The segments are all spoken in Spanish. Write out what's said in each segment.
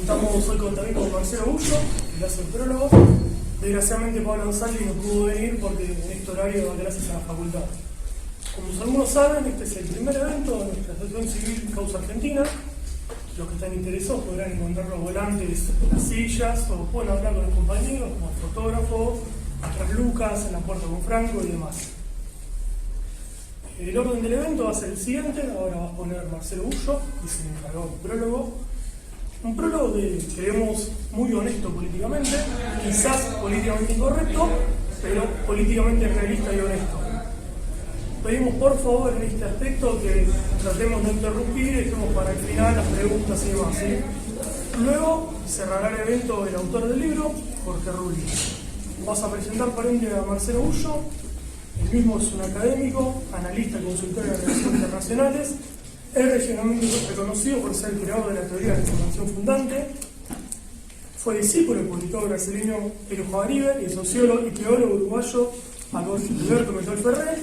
Estamos hoy también con Marcelo Bullo, que hace el prólogo. Desgraciadamente Pablo González no pudo venir porque en este horario da clases en la facultad. Como algunos saben, este es el primer evento de nuestra Asociación Civil Causa Argentina. Los que están interesados podrán encontrar los volantes en las sillas o pueden hablar con los compañeros, como el fotógrafo, tras Lucas, en la puerta con Franco y demás. El orden del evento va a ser el siguiente. Ahora va a poner Marcelo Bullo, que se encargó del prólogo. Un prólogo que creemos muy honesto políticamente, quizás políticamente incorrecto, pero políticamente realista y honesto. Pedimos por favor en este aspecto que tratemos de interrumpir y dejemos para el final las preguntas y demás, ¿sí? Luego cerrará el evento el autor del libro, Jorge Rulli. Vas a presentar por ende a Marcelo Bullo. El mismo es un académico, analista y consultor de relaciones internacionales. Es regionalmente reconocido por ser el creador de la teoría de la información fundante. Fue discípulo del politólogo brasileño Erujo Aribe y el sociólogo y teólogo uruguayo Alberto Metol Ferrer.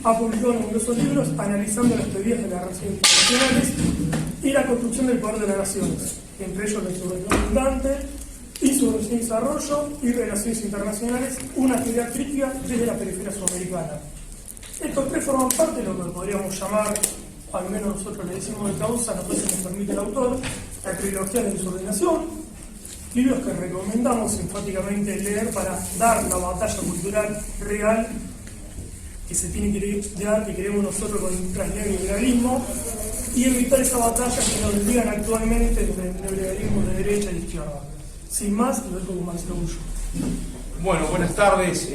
Ha publicado numerosos libros analizando las teorías de las relaciones internacionales y la construcción del poder de las naciones, entre ellos la insurrección fundante, insurrección y desarrollo y relaciones internacionales, una teoría crítica desde la periferia sudamericana. Estos tres forman parte de lo que podríamos llamar, al menos nosotros le decimos de causa, no sé si nos permite el autor, la trilogía de la insubordinación, libros que recomendamos enfáticamente leer para dar la batalla cultural real que se tiene que dar, que queremos nosotros contra el neoliberalismo, y evitar esa batalla que nos digan actualmente entre el neoliberalismo de derecha y de izquierda. Sin más, lo dejo con Marcelo Bullo. Bueno, buenas tardes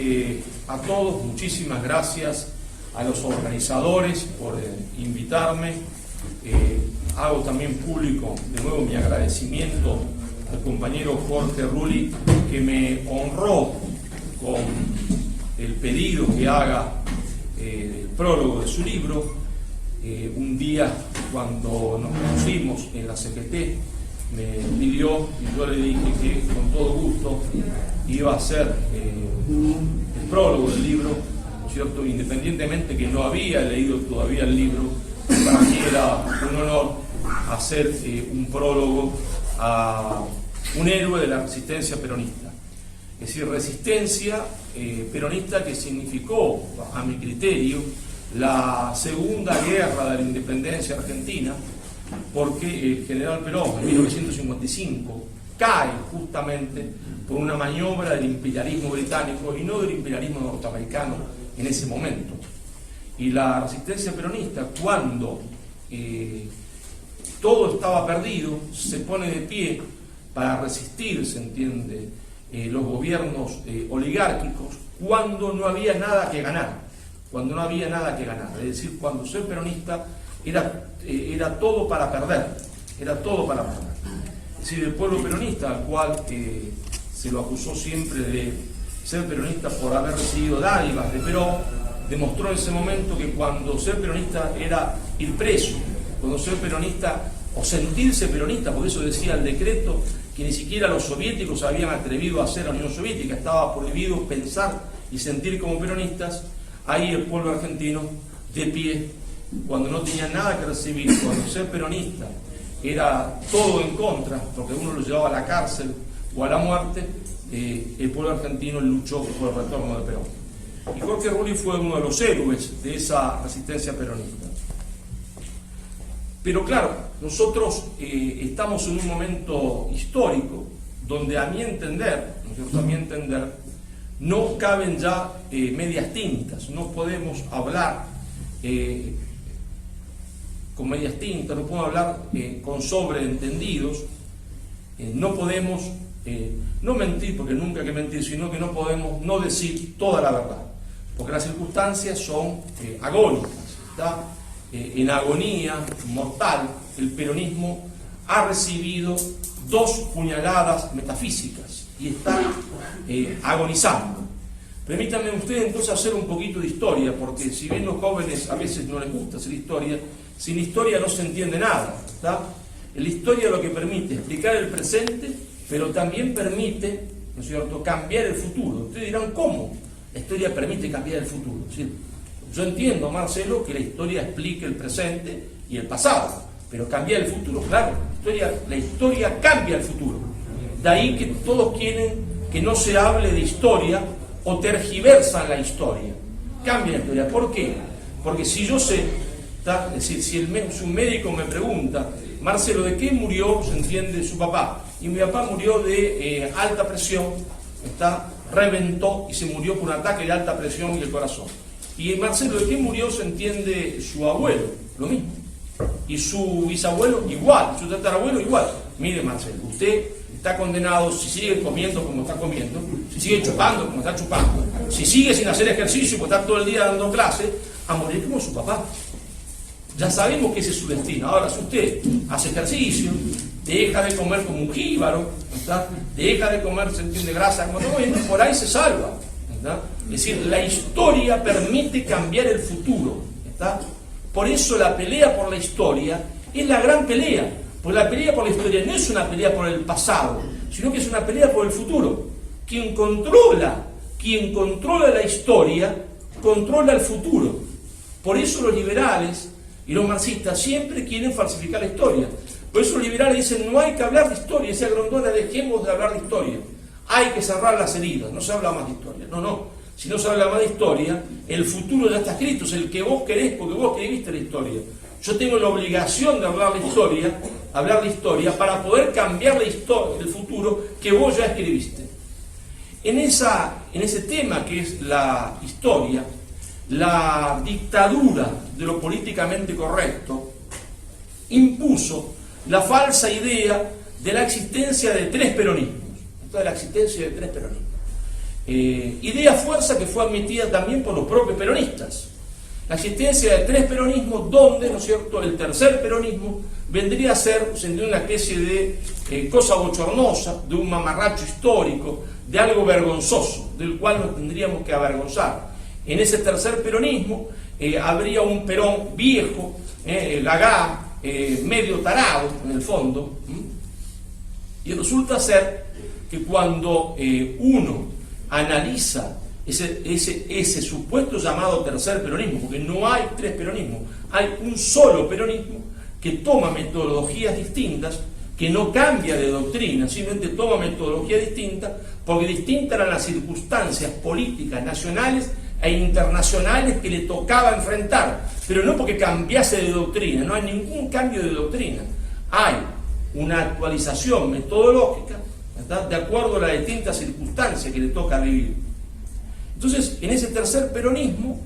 a todos, muchísimas gracias a los organizadores por invitarme. Hago también público de nuevo mi agradecimiento al compañero Jorge Rulli, que me honró con el pedido que haga el prólogo de su libro. Un día cuando nos conocimos en la CGT me pidió y yo le dije que con todo gusto iba a hacer el prólogo del libro, ¿no es cierto? Independientemente que no había leído todavía el libro, para mí era un honor hacer un prólogo a un héroe de la resistencia peronista. Es decir, resistencia peronista que significó, a mi criterio, la segunda guerra de la independencia argentina, porque el general Perón en 1955 cae justamente por una maniobra del imperialismo británico y no del imperialismo norteamericano en ese momento. Y la resistencia peronista, cuando todo estaba perdido, se pone de pie para resistir, se entiende, los gobiernos oligárquicos, cuando no había nada que ganar, es decir, cuando ser peronista era todo para perder, Es decir, el pueblo peronista, al cual se lo acusó siempre de ser peronista por haber recibido dádivas de Perón, demostró en ese momento que cuando ser peronista era ir preso, cuando ser peronista o sentirse peronista, porque eso decía el decreto, que ni siquiera los soviéticos habían atrevido a hacer la Unión Soviética, estaba prohibido pensar y sentir como peronistas. Ahí el pueblo argentino, de pie, cuando no tenía nada que recibir, cuando ser peronista era todo en contra, porque uno lo llevaba a la cárcel o a la muerte, el pueblo argentino luchó por el retorno de Perón. Y Jorge Rulli fue uno de los héroes de esa resistencia peronista. Pero claro, nosotros estamos en un momento histórico donde a mi entender, ¿no es cierto? A mi entender, no caben ya medias tintas, no podemos hablar con medias tintas, no podemos hablar con sobreentendidos, no podemos no mentir, porque nunca hay que mentir, sino que no podemos no decir toda la verdad, porque las circunstancias son agónicas, ¿está? En agonía mortal, el peronismo ha recibido 2 puñaladas metafísicas y está agonizando. Permítanme ustedes entonces hacer un poquito de historia, porque si bien los jóvenes a veces no les gusta hacer historia, sin historia no se entiende nada, ¿está? La historia lo que permite explicar el presente, pero también permite, ¿no es cierto?, cambiar el futuro. Ustedes dirán, ¿cómo la historia permite cambiar el futuro? ¿Sí? Yo entiendo, Marcelo, que la historia explique el presente y el pasado, Pero cambia el futuro, claro. La historia cambia el futuro. De ahí que todos quieren que no se hable de historia o tergiversan la historia. Cambia la historia. ¿Por qué? Porque si yo sé, es decir, si un médico me pregunta, Marcelo, ¿de qué murió, se entiende, su papá? Y mi papá murió de alta presión, reventó y se murió por un ataque de alta presión y el corazón. Y Marcelo, ¿de qué murió, se entiende, su abuelo? Lo mismo. Y su bisabuelo igual, su tatarabuelo igual. Mire, Marcelo, usted está condenado, si sigue comiendo como está comiendo, si sigue chupando como está chupando, si sigue sin hacer ejercicio, porque está todo el día dando clase, a morir como su papá. Ya sabemos que ese es su destino. Ahora, si usted hace ejercicio, deja de comer como un jíbaro, deja de comer, se entiende, grasa como todo, por ahí se salva. Es decir, la historia permite cambiar el futuro. Por eso la pelea por la historia es la gran pelea. Porque la pelea por la historia no es una pelea por el pasado, sino que es una pelea por el futuro. Quien controla la historia, controla el futuro. Por eso los liberales y los marxistas siempre quieren falsificar la historia. Por eso los liberales dicen, no hay que hablar de historia. Decía Grondona, dejemos de hablar de historia. Hay que cerrar las heridas, no se habla más de historia. No. Si no se habla más de historia, el futuro ya está escrito, es el que vos querés porque vos escribiste la historia. Yo tengo la obligación de hablar de historia para poder cambiar la historia, el futuro que vos ya escribiste. En ese tema que es la historia, la dictadura de lo políticamente correcto impuso la falsa idea de la existencia de tres peronismos. Idea fuerza que fue admitida también por los propios peronistas. La existencia de tres peronismos donde, ¿no es cierto?, el tercer peronismo vendría a ser una especie de cosa bochornosa, de un mamarracho histórico, de algo vergonzoso, del cual nos tendríamos que avergonzar. En ese tercer peronismo habría un Perón viejo, gagá, medio tarado en el fondo, y resulta ser que cuando uno analiza ese supuesto llamado tercer peronismo, porque no hay tres peronismos, hay un solo peronismo que toma metodologías distintas, que no cambia de doctrina, simplemente toma metodologías distintas, porque distintas eran las circunstancias políticas nacionales e internacionales que le tocaba enfrentar, pero no porque cambiase de doctrina, no hay ningún cambio de doctrina, hay una actualización metodológica, ¿verdad?, de acuerdo a las distintas circunstancias que le toca vivir. Entonces, en ese tercer peronismo,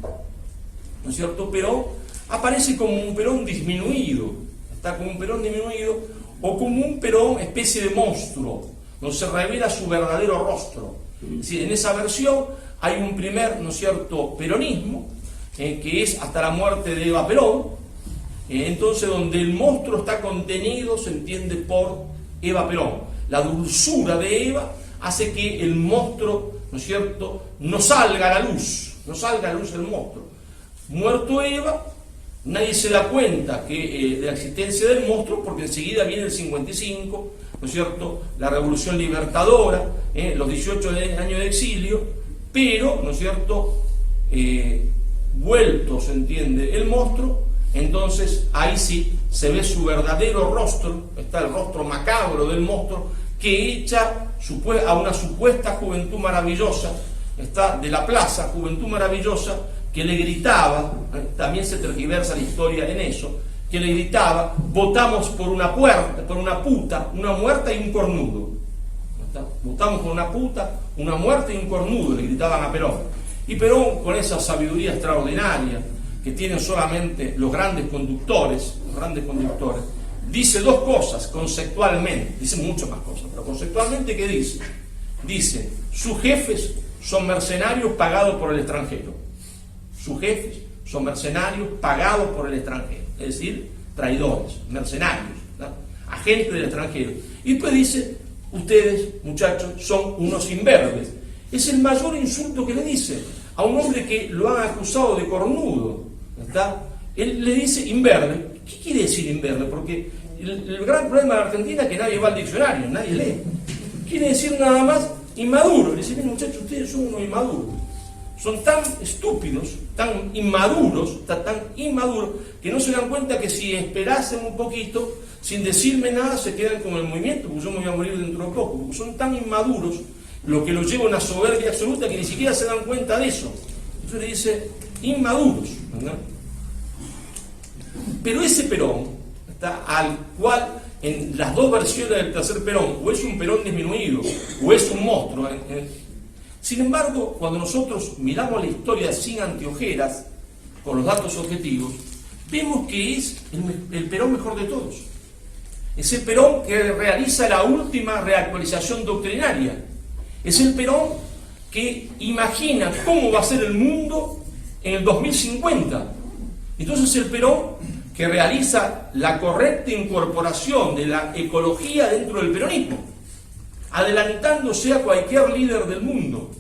¿no es cierto?, Perón aparece como un Perón disminuido, está como un Perón disminuido, o como un Perón especie de monstruo, donde se revela su verdadero rostro. Es decir, en esa versión hay un primer, ¿no es cierto?, peronismo, que es hasta la muerte de Eva Perón, entonces donde el monstruo está contenido, se entiende, por Eva Perón. La dulzura de Eva hace que el monstruo, ¿no es cierto?, no salga a la luz el monstruo. Muerto Eva, nadie se da cuenta de la existencia del monstruo, porque enseguida viene el 55, ¿no es cierto?, la Revolución Libertadora, los 18 años de exilio, pero, ¿no es cierto?, vuelto, se entiende, el monstruo, entonces ahí sí se ve su verdadero rostro, está el rostro macabro del monstruo, que echa a una supuesta juventud maravillosa, está de la plaza, juventud maravillosa, que le gritaba, también se tergiversa la historia en eso, que le gritaba, votamos por una puta, una muerta y un cornudo. Votamos por una puta, una muerta y un cornudo, le gritaban a Perón. Y Perón, con esa sabiduría extraordinaria que tienen solamente los grandes conductores, dice dos cosas conceptualmente, dice muchas más cosas, pero conceptualmente, ¿qué dice? Dice, sus jefes son mercenarios pagados por el extranjero. Sus jefes son mercenarios pagados por el extranjero, es decir, traidores, mercenarios, ¿no?, agentes del extranjero. Y después dice, ustedes, muchachos, son unos imberbes. Es el mayor insulto que le dice a un hombre que lo han acusado de cornudo, ¿está? Él le dice imberbe. ¿Qué quiere decir imberbe? Porque el gran problema de Argentina es que nadie va al diccionario, nadie lee. Quiere decir nada más inmaduro. Le dice, muchachos, ustedes son unos inmaduros. son tan estúpidos, tan inmaduros, que no se dan cuenta que si esperasen un poquito, sin decirme nada, se quedan con el movimiento, porque yo me voy a morir dentro de poco, porque son tan inmaduros, lo que los lleva a una soberbia absoluta que ni siquiera se dan cuenta de eso. Entonces le dice, inmaduros, ¿verdad? Pero ese Perón, al cual en las dos versiones del tercer Perón, o es un Perón disminuido, o es un monstruo. Sin embargo, cuando nosotros miramos la historia sin anteojeras, con los datos objetivos, vemos que es el Perón mejor de todos. Es el Perón que realiza la última reactualización doctrinaria. Es el Perón que imagina cómo va a ser el mundo en el 2050. Entonces es el Perón que realiza la correcta incorporación de la ecología dentro del peronismo, adelantándose a cualquier líder del mundo.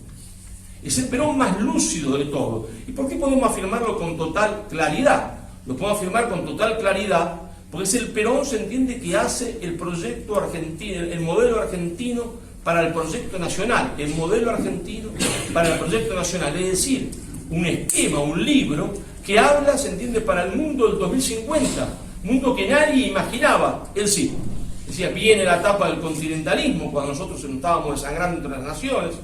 Es el Perón más lúcido de todo. ¿Y por qué podemos afirmarlo con total claridad? Lo podemos afirmar con total claridad porque es el Perón, se entiende, que hace el proyecto argentino, el modelo argentino para el proyecto nacional, el modelo argentino para el proyecto nacional, es decir, un esquema, un libro que habla, se entiende, para el mundo del 2050, mundo que nadie imaginaba. Él sí, decía, viene la etapa del continentalismo, cuando nosotros nos estábamos desangrando entre las naciones,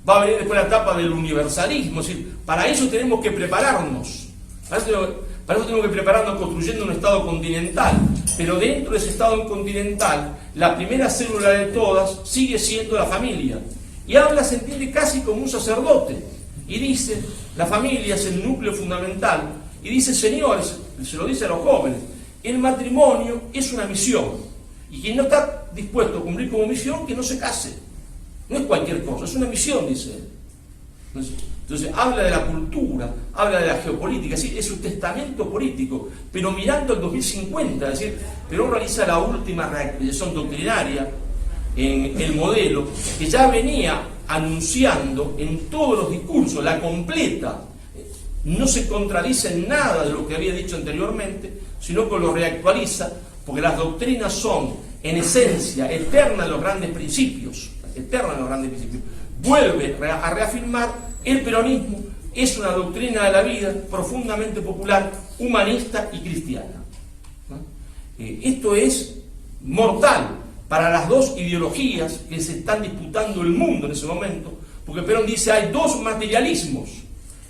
va a venir después la etapa del universalismo, es decir, para eso tenemos que prepararnos, para eso tenemos que prepararnos construyendo un Estado continental, pero dentro de ese Estado continental, la primera célula de todas sigue siendo la familia, y habla, se entiende, casi como un sacerdote, y dice, la familia es el núcleo fundamental, y dice, señores, se lo dice a los jóvenes, el matrimonio es una misión, y quien no está dispuesto a cumplir como misión, que no se case. No es cualquier cosa, es una misión, dice él. Entonces habla de la cultura, habla de la geopolítica, es decir, es un testamento político, pero mirando el 2050, es decir, Perón realiza la última reactualización doctrinaria en el modelo que ya venía anunciando en todos los discursos, la completa, no se contradice en nada de lo que había dicho anteriormente, sino que lo reactualiza, porque las doctrinas son, en esencia, eternas en los grandes principios, vuelve a reafirmar el peronismo es una doctrina de la vida profundamente popular, humanista y cristiana. ¿No? Esto es mortal para las dos ideologías que se están disputando el mundo en ese momento, porque Perón dice hay dos materialismos,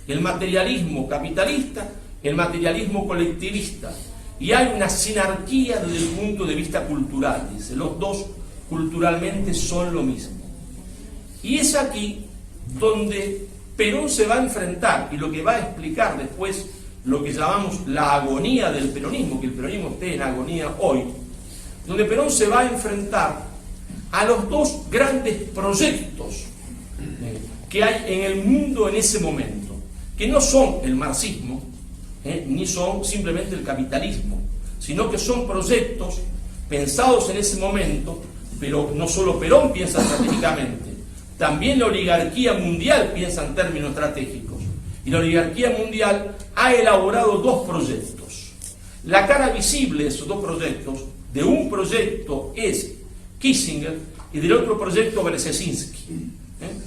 el materialismo capitalista, el materialismo colectivista, y hay una sinarquía desde el punto de vista cultural, dice, los dos culturalmente son lo mismo. Y es aquí donde Perón se va a enfrentar, y lo que va a explicar después lo que llamamos la agonía del peronismo, que el peronismo esté en agonía hoy, donde Perón se va a enfrentar a los dos grandes proyectos que hay en el mundo en ese momento, que no son el marxismo, ni son simplemente el capitalismo, sino que son proyectos pensados en ese momento, pero no solo Perón piensa estratégicamente, también la oligarquía mundial piensa en términos estratégicos. Y la oligarquía mundial ha elaborado dos proyectos. La cara visible de esos dos proyectos, de un proyecto es Kissinger y del otro proyecto Brzezinski.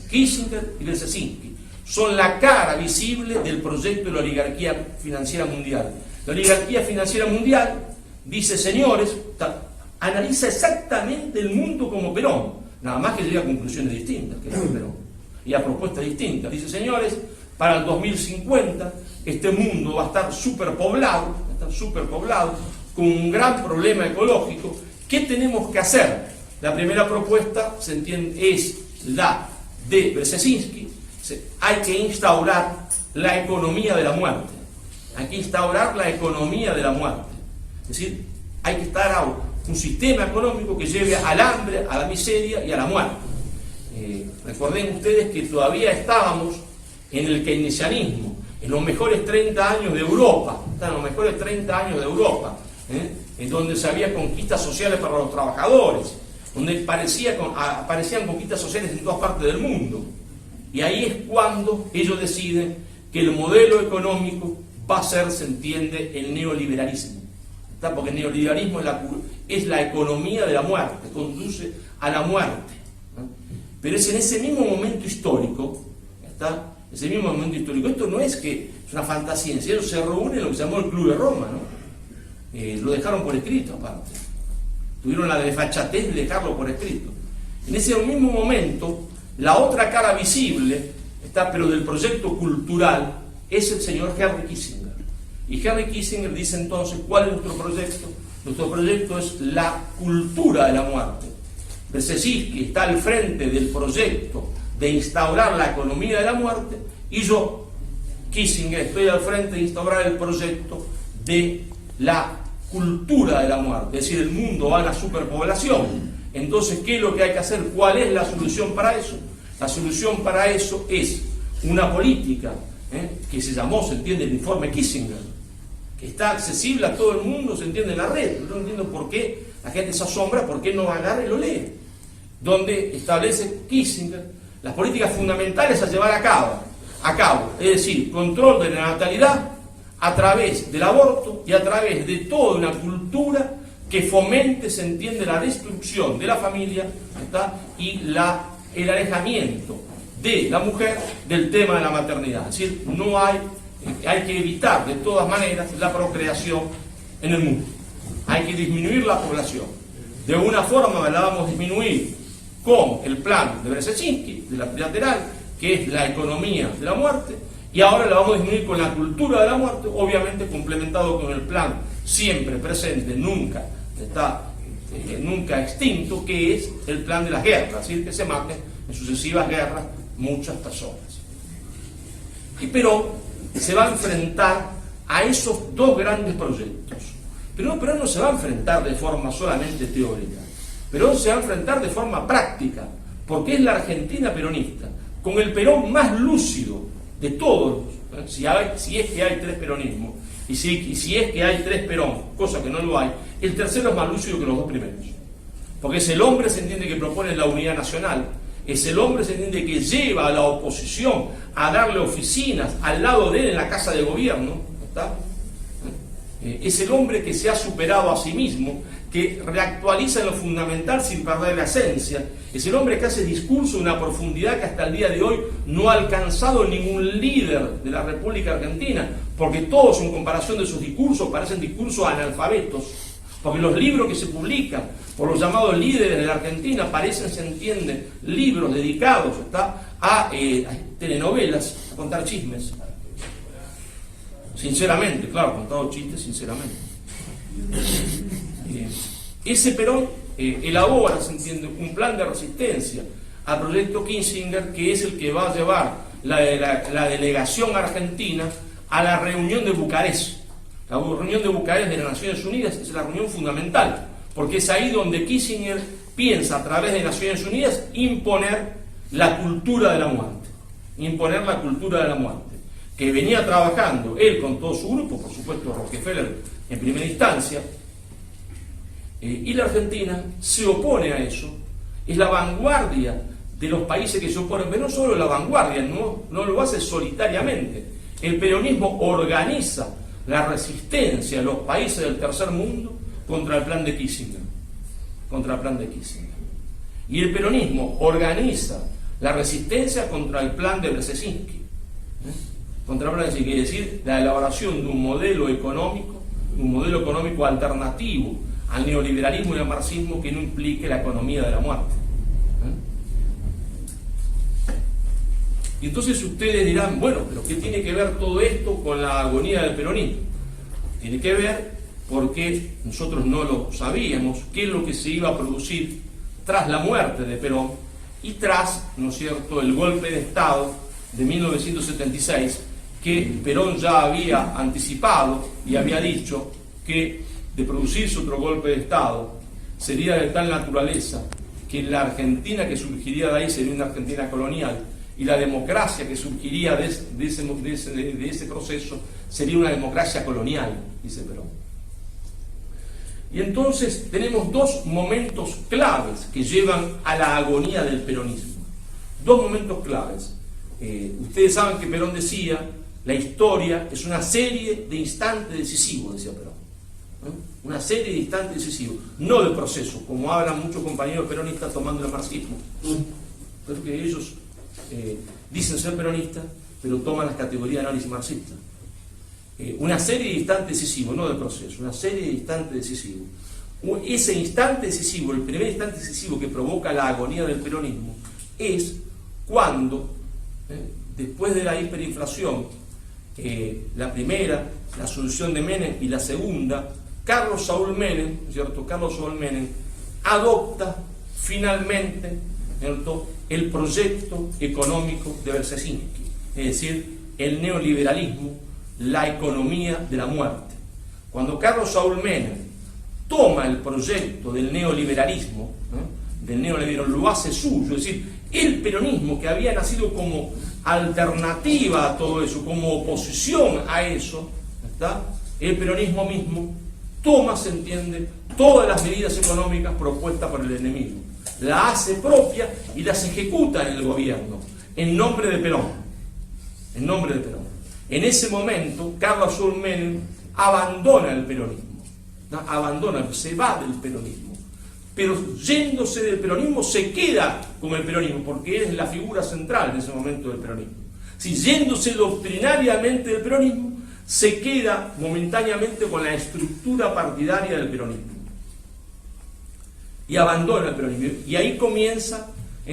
Kissinger y Brzezinski son la cara visible del proyecto de la oligarquía financiera mundial. La oligarquía financiera mundial dice, señores, analiza exactamente el mundo como Perón, nada más que llega a conclusiones distintas que Perón, y a propuestas distintas. Dice, señores, para el 2050 este mundo va a estar superpoblado, con un gran problema ecológico. ¿Qué tenemos que hacer? La primera propuesta, se entiende, es la de Brzezinski. Hay que instaurar la economía de la muerte. Hay que instaurar la economía de la muerte. Es decir, hay que instaurar un sistema económico que lleve al hambre, a la miseria y a la muerte. Recuerden ustedes que todavía estábamos en el keynesianismo, en los mejores 30 años de Europa, en donde se había conquistas sociales para los trabajadores, donde aparecían conquistas sociales en todas partes del mundo. Y ahí es cuando ellos deciden que el modelo económico va a ser, se entiende, el neoliberalismo. ¿Está? Porque el neoliberalismo es la economía de la muerte, conduce a la muerte. ¿No? Pero es en ese mismo momento histórico, ¿está?, ese mismo momento histórico. Esto no es que es una fantasía, en serio se reúne en lo que se llamó el Club de Roma, ¿no? Lo dejaron por escrito aparte. Tuvieron la desfachatez de dejarlo por escrito. En ese mismo momento, la otra cara visible, pero del proyecto cultural, es el señor Henry Kissinger. Y Henry Kissinger dice entonces, ¿cuál es nuestro proyecto? Nuestro proyecto es la cultura de la muerte. Brzezinski está al frente del proyecto de instaurar la economía de la muerte, y yo, Kissinger, estoy al frente de instaurar el proyecto de la cultura de la muerte. Es decir, el mundo va a una superpoblación. Entonces, ¿qué es lo que hay que hacer? ¿Cuál es la solución para eso? La solución para eso es una política que se llamó, se entiende, el informe Kissinger, que está accesible a todo el mundo, se entiende en la red. No entiendo por qué la gente se asombra, por qué no agarra y lo lee. Donde establece Kissinger las políticas fundamentales a llevar a cabo, es decir, control de la natalidad a través del aborto y a través de toda una cultura que fomente, se entiende, la destrucción de la familia, ¿está? Y el alejamiento de la mujer del tema de la maternidad. Es decir, no hay que evitar de todas maneras la procreación en el mundo. Hay que disminuir la población. De una forma la vamos a disminuir con el plan de Brzezinski, de la trilateral, que es la economía de la muerte, y ahora la vamos a disminuir con la cultura de la muerte, obviamente complementado con el plan siempre presente, nunca extinto, que es el plan de las guerras, es decir, que se maten en sucesivas guerras muchas personas. Y Perón se va a enfrentar a esos dos grandes proyectos. Pero Perón no se va a enfrentar de forma solamente teórica. Perón se va a enfrentar de forma práctica, porque es la Argentina peronista, con el Perón más lúcido de todos, si es que hay tres peronismos, y si es que hay tres Perón, cosa que no lo hay, el tercero es más lúcido que los dos primeros. Porque es el hombre, se entiende, que propone la unidad nacional, es el hombre, se entiende, que lleva a la oposición a darle oficinas al lado de él en la casa de gobierno, ¿está? Es el hombre que se ha superado a sí mismo, que reactualiza en lo fundamental sin perder la esencia. Es el hombre que hace discurso de una profundidad que hasta el día de hoy no ha alcanzado ningún líder de la República Argentina, porque todos, en comparación de sus discursos, parecen discursos analfabetos, porque los libros que se publican por los llamados líderes de la Argentina parecen, se entiende, libros dedicados a telenovelas, a contar chismes. Sinceramente, claro, contado chistes sinceramente. Ese Perón elabora, se entiende, un plan de resistencia al proyecto Kissinger, que es el que va a llevar la delegación argentina a la reunión de Bucarest. La reunión de Bucarest de las Naciones Unidas es la reunión fundamental, porque es ahí donde Kissinger piensa, a través de Naciones Unidas, imponer la cultura de la muerte. Imponer la cultura de la muerte, que venía trabajando él con todo su grupo, por supuesto Rockefeller en primera instancia, y la Argentina se opone a eso. Es la vanguardia de los países que se oponen, pero no solo la vanguardia, no lo hace solitariamente. El peronismo organiza la resistencia de los países del tercer mundo contra el plan de Kissinger. Y el peronismo organiza la resistencia contra el plan de Brzezinski. Contra el plan de Brzezinski, es decir, la elaboración de un modelo económico alternativo al neoliberalismo y al marxismo que no implique la economía de la muerte. Y entonces ustedes dirán, bueno, pero ¿qué tiene que ver todo esto con la agonía del peronismo? Tiene que ver porque nosotros no lo sabíamos, qué es lo que se iba a producir tras la muerte de Perón y tras, ¿no es cierto?, el golpe de Estado de 1976, que Perón ya había anticipado y había dicho que de producirse otro golpe de Estado sería de tal naturaleza que la Argentina que surgiría de ahí sería una Argentina colonial y la democracia que surgiría de ese proceso sería una democracia colonial, dice Perón. Y entonces tenemos dos momentos claves que llevan a la agonía del peronismo. Dos momentos claves. Ustedes saben que Perón decía, la historia es una serie de instantes decisivos, decía Perón. Una serie de instantes decisivos, no de procesos, como hablan muchos compañeros peronistas tomando el marxismo, pero que ellos dicen ser peronistas pero toman las categorías de análisis marxista. Una serie de instantes decisivos, no del proceso, una serie de instantes decisivos. Ese instante decisivo, el primer instante decisivo que provoca la agonía del peronismo, es cuando, después de la hiperinflación, la primera, la asunción de Menem, y la segunda, Carlos Saúl Menem, ¿cierto? Carlos Saúl Menem adopta finalmente, ¿cierto?, el proyecto económico de Brzezinski, es decir, el neoliberalismo, la economía de la muerte. Cuando Carlos Saúl Menem toma el proyecto del neoliberalismo, lo hace suyo, es decir, el peronismo que había nacido como alternativa a todo eso, como oposición a eso, ¿está? El peronismo mismo toma, se entiende, todas las medidas económicas propuestas por el enemigo, la hace propia y las ejecuta en el gobierno, en nombre de Perón. En nombre de Perón. En ese momento, Carlos Saúl Menem abandona el peronismo, ¿no? Se va del peronismo. Pero yéndose del peronismo se queda con el peronismo, porque él es la figura central en ese momento del peronismo. Si yéndose doctrinariamente del peronismo, se queda momentáneamente con la estructura partidaria del peronismo. Y abandona el peronismo. Y ahí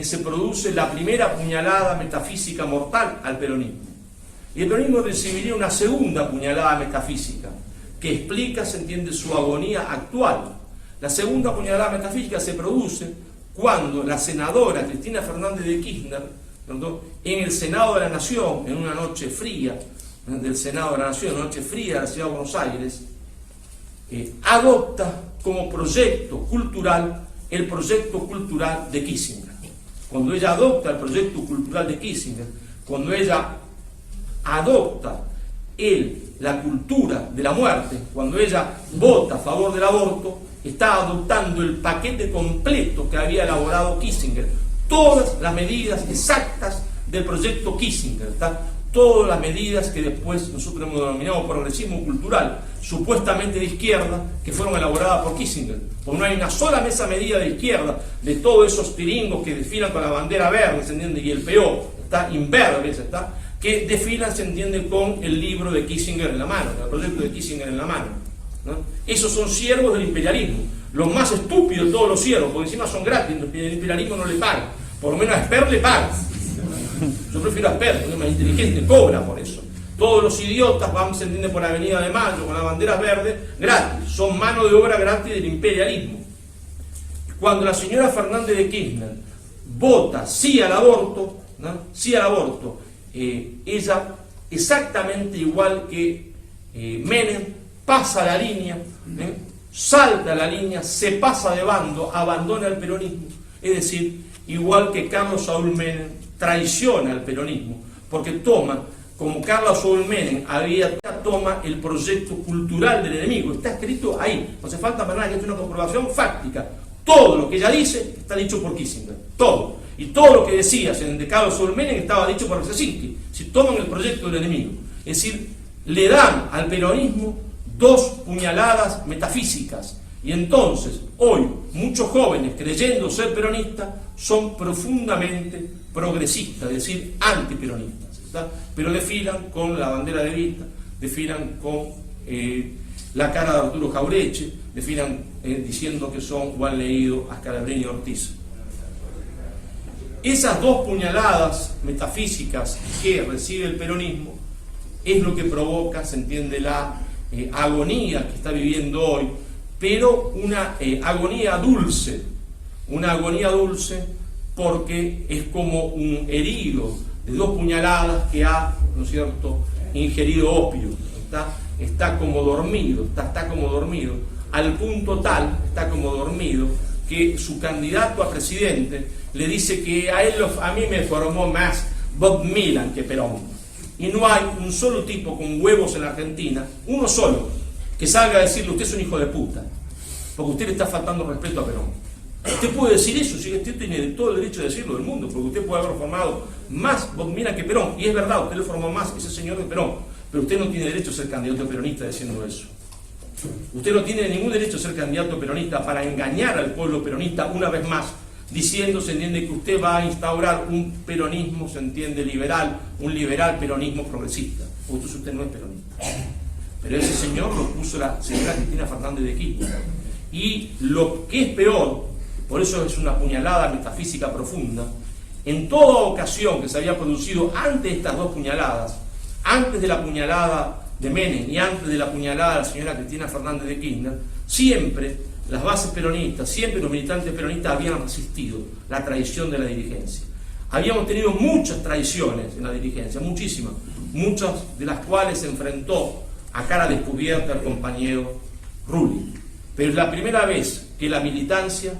se produce la primera puñalada metafísica mortal al peronismo. Y el peronismo recibiría una segunda puñalada metafísica, que explica, se entiende, su agonía actual. La segunda puñalada metafísica se produce cuando la senadora Cristina Fernández de Kirchner, ¿no?, en el Senado de la Nación, en una noche fría del Senado de la Nación, una noche fría de la Ciudad de Buenos Aires, adopta como proyecto cultural el proyecto cultural de Kissinger. Cuando ella adopta el proyecto cultural de Kissinger, cuando ella adopta la cultura de la muerte, cuando ella vota a favor del aborto, está adoptando el paquete completo que había elaborado Kissinger, todas las medidas exactas del proyecto Kissinger, ¿está? Todas las medidas que después nosotros hemos denominado progresismo cultural, supuestamente de izquierda, que fueron elaboradas por Kissinger. Porque no hay una sola mesa medida de izquierda de todos esos tiringos que desfilan con la bandera verde, ¿se entiende? Y el PO, está imberbe, ¿está? Que desfilan, se entiende, con el libro de Kissinger en la mano, el proyecto de Kissinger en la mano, ¿no? Esos son siervos del imperialismo, los más estúpidos de todos los siervos, porque encima son gratis, el imperialismo no le paga, por lo menos a Esper le paga. Yo prefiero a Esper, porque es más inteligente, cobra por eso. Todos los idiotas van, se entiende, por la Avenida de Mayo con las banderas verdes, gratis, son mano de obra gratis del imperialismo. Cuando la señora Fernández de Kirchner vota sí al aborto, ¿no?, sí al aborto, ella, exactamente igual que Menem, pasa la línea, salta la línea, se pasa de bando, abandona el peronismo. Es decir, igual que Carlos Saúl Menem traiciona al peronismo, porque toma, como Carlos Saúl Menem toma el proyecto cultural del enemigo. Está escrito ahí, no hace falta para nada, que es una comprobación fáctica. Todo lo que ella dice está dicho por Kissinger, todo. Y todo lo que decía de Carlos Saúl Menem estaba dicho por Brzezinski. Si toman el proyecto del enemigo, es decir, le dan al peronismo dos puñaladas metafísicas. Y entonces, hoy, muchos jóvenes, creyendo ser peronistas, son profundamente progresistas, es decir, antiperonistas, ¿está? Pero desfilan con la bandera de Evita, desfilan con la cara de Arturo Jaureche, desfilan diciendo que son o han leído a Scalabrini y Ortiz. Esas dos puñaladas metafísicas que recibe el peronismo es lo que provoca, se entiende, la agonía que está viviendo hoy, pero una agonía dulce porque es como un herido de dos puñaladas que ha, ¿no es cierto?, ingerido opio, está como dormido, está como dormido, al punto tal, está como dormido, que su candidato a presidente le dice que a mí me formó más Bob Milan que Perón. Y no hay un solo tipo con huevos en la Argentina, uno solo, que salga a decirle: usted es un hijo de puta, porque usted le está faltando respeto a Perón. Usted puede decir eso, si usted tiene todo el derecho de decirlo del mundo, porque usted puede haber formado más Bob Milan que Perón, y es verdad, usted le formó más ese señor de Perón, pero usted no tiene derecho a ser candidato peronista diciendo eso. Usted no tiene ningún derecho a ser candidato peronista para engañar al pueblo peronista una vez más, diciendo, se entiende, que usted va a instaurar un peronismo, se entiende, liberal, un liberal peronismo progresista. Usted no es peronista. Pero ese señor lo puso la señora Cristina Fernández de Kirchner. Y lo que es peor, por eso es una puñalada metafísica profunda, en toda ocasión que se había producido antes de estas dos puñaladas, antes de la puñalada de Menem y antes de la puñalada de la señora Cristina Fernández de Kirchner, siempre las bases peronistas, siempre los militantes peronistas habían resistido la traición de la dirigencia. Habíamos tenido muchas traiciones en la dirigencia, muchísimas, muchas de las cuales se enfrentó a cara descubierta el compañero Rulli. Pero es la primera vez que la militancia,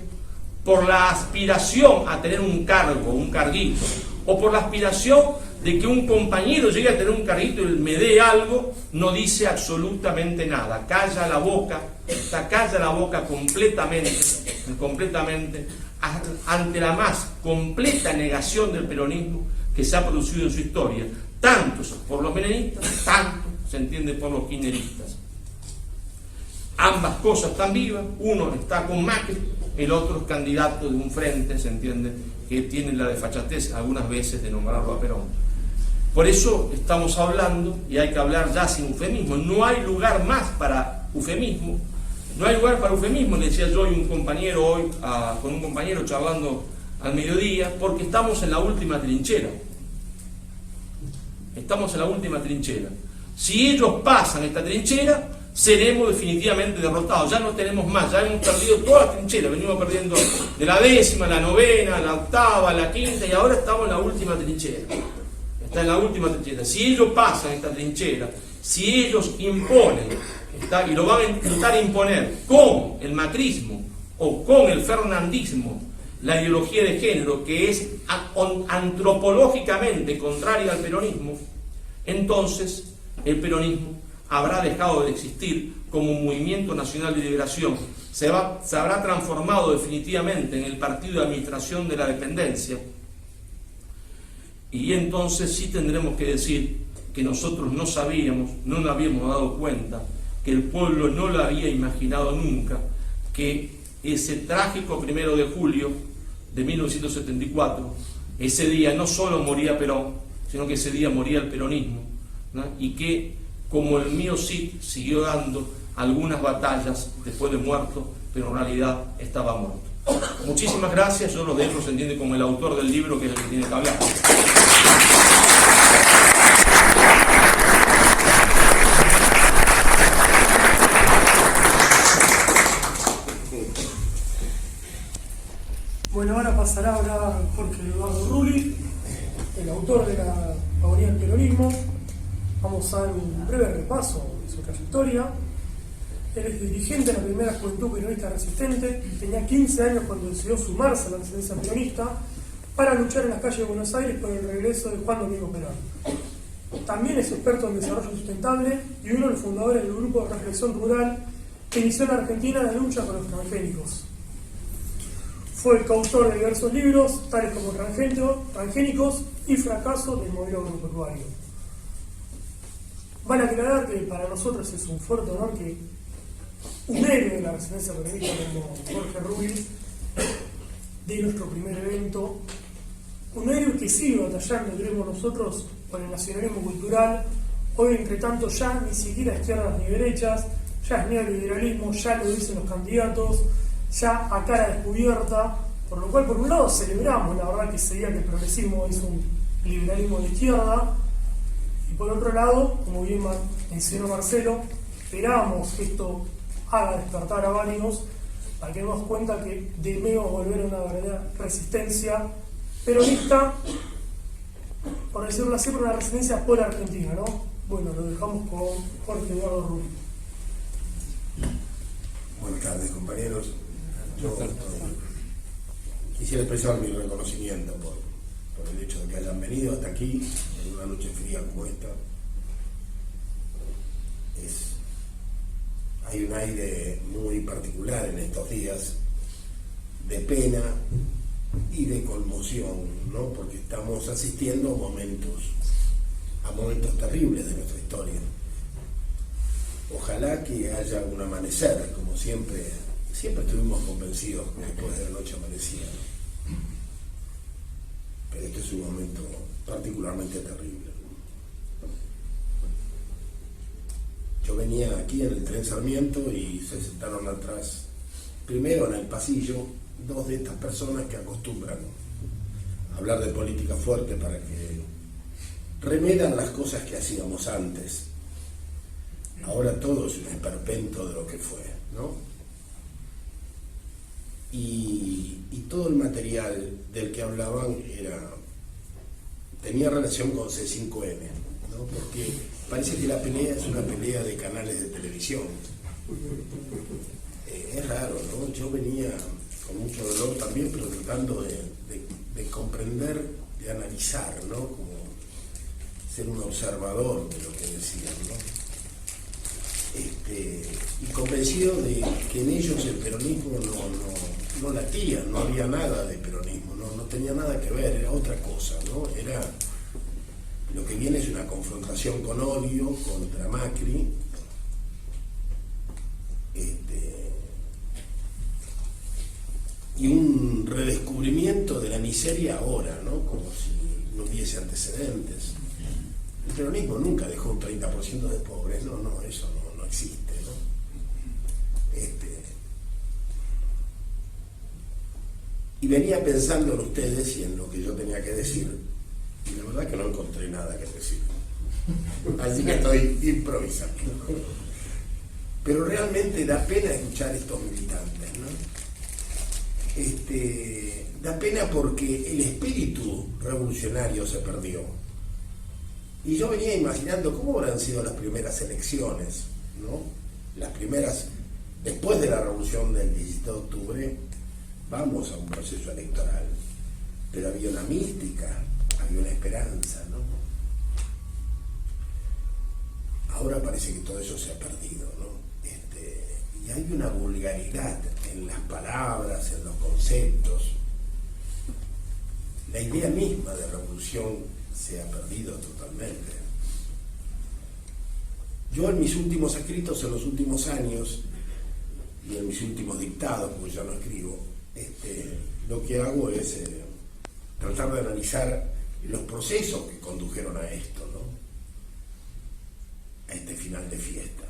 por la aspiración a tener un cargo, un carguito, o por la aspiración de que un compañero llegue a tener un carguito y me dé algo, no dice absolutamente nada, calla la boca completamente ante la más completa negación del peronismo que se ha producido en su historia, tanto por los menemistas, tanto se entiende por los kirchneristas. Ambas cosas están vivas, uno está con Macri, el otro es candidato de un frente, se entiende, que tiene la desfachatez algunas veces de nombrarlo a Perón. Por eso estamos hablando, y hay que hablar ya sin eufemismo, no hay lugar más para eufemismo, no hay lugar para eufemismo, le decía yo con un compañero charlando al mediodía, porque estamos en la última trinchera. Estamos en la última trinchera. Si ellos pasan esta trinchera, seremos definitivamente derrotados. Ya no tenemos más, ya hemos perdido toda la trinchera. Venimos perdiendo de la 10ª, la 9ª, la 8ª, la 5ª, y ahora estamos en la última trinchera. Está en la última trinchera. Si ellos pasan esta trinchera, si ellos imponen, y lo van a intentar imponer con el macrismo o con el fernandismo, la ideología de género, que es antropológicamente contraria al peronismo, entonces el peronismo habrá dejado de existir como un movimiento nacional de liberación, se habrá transformado definitivamente en el partido de administración de la dependencia, y entonces sí tendremos que decir que nosotros no sabíamos, no nos habíamos dado cuenta, que el pueblo no lo había imaginado nunca, que ese trágico 1 de julio de 1974, ese día no solo moría Perón, sino que ese día moría el peronismo, ¿no? Y que, como el mío sí, siguió dando algunas batallas después de muerto, pero en realidad estaba muerto. Muchísimas gracias, yo lo dejo, se entiende, como el autor del libro, que es el que tiene que hablar. Bueno, ahora pasará a hablar Jorge Eduardo Rulli, el autor de la Agonía del Peronismo. Vamos a dar un breve repaso de su trayectoria. Él es dirigente de la primera Juventud Peronista Resistente, tenía 15 años cuando decidió sumarse a la resistencia peronista para luchar en las calles de Buenos Aires por el regreso de Juan Domingo Perón. También es experto en desarrollo sustentable y uno de los fundadores del grupo de reflexión rural que inició en Argentina la lucha con los transgénicos. Fue el coautor de diversos libros, tales como Transgénicos y Fracaso del modelo agropecuario. Van a aclarar que para nosotros es un fuerte honor que un héroe de la resistencia peronista como Jorge Rulli de nuestro primer evento, un héroe que sigue batallando, creemos nosotros, por el nacionalismo cultural. Hoy, entre tanto, ya ni siquiera izquierdas ni derechas, ya es neoliberalismo, ya lo dicen los candidatos, ya a cara descubierta, por lo cual, por un lado, celebramos la verdad que ese día que el progresismo es un liberalismo de izquierda, y por otro lado, como bien mencionó Marcelo, esperamos que esto haga despertar a varios para que nos demos cuenta que debemos volver a una verdadera resistencia peronista, por decirlo así, por una resistencia por Argentina, ¿no? Bueno, lo dejamos con Jorge Eduardo Rulli. Buenas tardes, compañeros. Yo quisiera expresar mi reconocimiento por el hecho de que hayan venido hasta aquí en una noche fría como esta. Hay un aire muy particular en estos días de pena y de conmoción, ¿no? Porque estamos asistiendo a momentos terribles de nuestra historia. Ojalá que haya un amanecer, como siempre estuvimos convencidos que después de la noche amanecía. particularmente terrible. Yo venía aquí en el tren Sarmiento y se sentaron atrás, primero en el pasillo, dos de estas personas que acostumbran a hablar de política fuerte para que remedan las cosas que hacíamos antes. Ahora todo es un esperpento de lo que fue, ¿no? Y todo el material del que hablaban tenía relación con C5N, ¿no? Porque parece que la pelea es una pelea de canales de televisión. Es raro, ¿no? Yo venía con mucho dolor también, pero tratando de comprender, de analizar, ¿no? Como ser un observador de lo que decían, ¿no? Y convencido de que en ellos el peronismo no latía, no había nada de peronismo, no tenía nada que ver, era otra cosa, ¿no? Era lo que viene es una confrontación con odio contra Macri, y un redescubrimiento de la miseria ahora, ¿no? Como si no hubiese antecedentes. El peronismo nunca dejó un 30% de pobres, no, eso no existe, ¿no? Y venía pensando en ustedes y en lo que yo tenía que decir, y la verdad que no encontré nada que decir. Así que estoy improvisando. Pero realmente da pena escuchar estos militantes, ¿no? Da pena porque el espíritu revolucionario se perdió. Y yo venía imaginando cómo habrán sido las primeras elecciones, ¿no? Las primeras, después de la revolución del 17 de octubre, vamos a un proceso electoral. Pero había una mística, había una esperanza, ¿no? Ahora parece que todo eso se ha perdido, ¿no? Y hay una vulgaridad en las palabras, en los conceptos. La idea misma de revolución se ha perdido totalmente. Yo en mis últimos escritos, en los últimos años, y en mis últimos dictados, porque ya no escribo, lo que hago es tratar de analizar los procesos que condujeron a esto, ¿no? A este final de fiesta.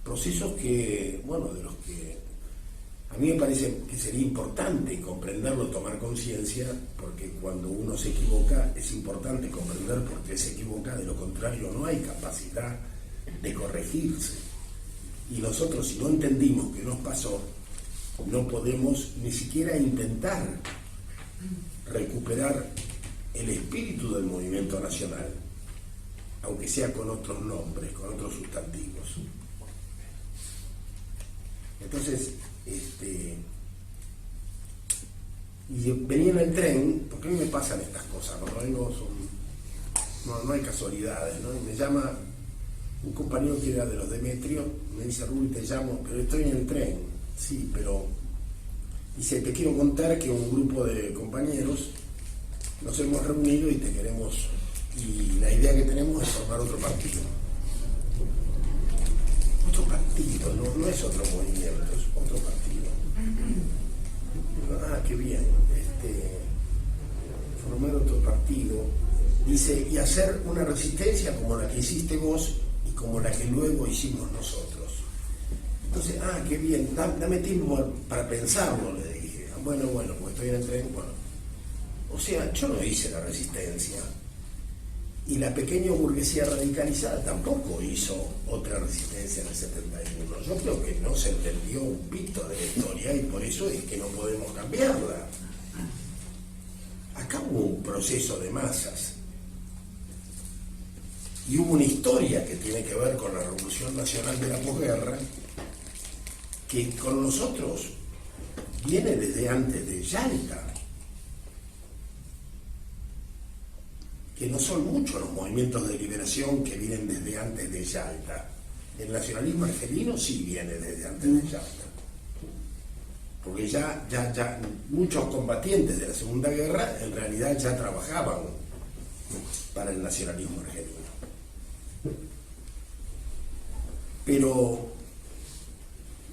Procesos que, bueno, de los que a mí me parece que sería importante comprenderlo, tomar conciencia, porque cuando uno se equivoca es importante comprender por qué se equivoca, de lo contrario no hay capacidad de corregirse. Y nosotros, si no entendimos qué nos pasó, no podemos ni siquiera intentar recuperar el espíritu del movimiento nacional, aunque sea con otros nombres, con otros sustantivos. Entonces, y venía en el tren, porque a mí me pasan estas cosas, cuando vengo no hay casualidades, ¿no? Y me llama un compañero que era de los Demetrio, me dice: Rubí, te llamo, pero estoy en el tren. Sí, pero dice: te quiero contar que un grupo de compañeros nos hemos reunido y te queremos, y la idea que tenemos es formar otro partido. Otro partido, no es otro movimiento, es otro partido. Ah, qué bien. Formar otro partido, dice, y hacer una resistencia como la que hiciste vos y como la que luego hicimos nosotros. Entonces, qué bien, dame tiempo para pensarlo, le dije. Bueno, porque estoy en el tren, bueno. O sea, yo no hice la resistencia. Y la pequeña burguesía radicalizada tampoco hizo otra resistencia en el 71. Yo creo que no se entendió un pito de la historia y por eso es que no podemos cambiarla. Acá hubo un proceso de masas y hubo una historia que tiene que ver con la Revolución Nacional de la posguerra, que con nosotros viene desde antes de Yalta. Que no son muchos los movimientos de liberación que vienen desde antes de Yalta. El nacionalismo argelino sí viene desde antes de Yalta. Porque ya muchos combatientes de la Segunda Guerra en realidad ya trabajaban para el nacionalismo argelino. Pero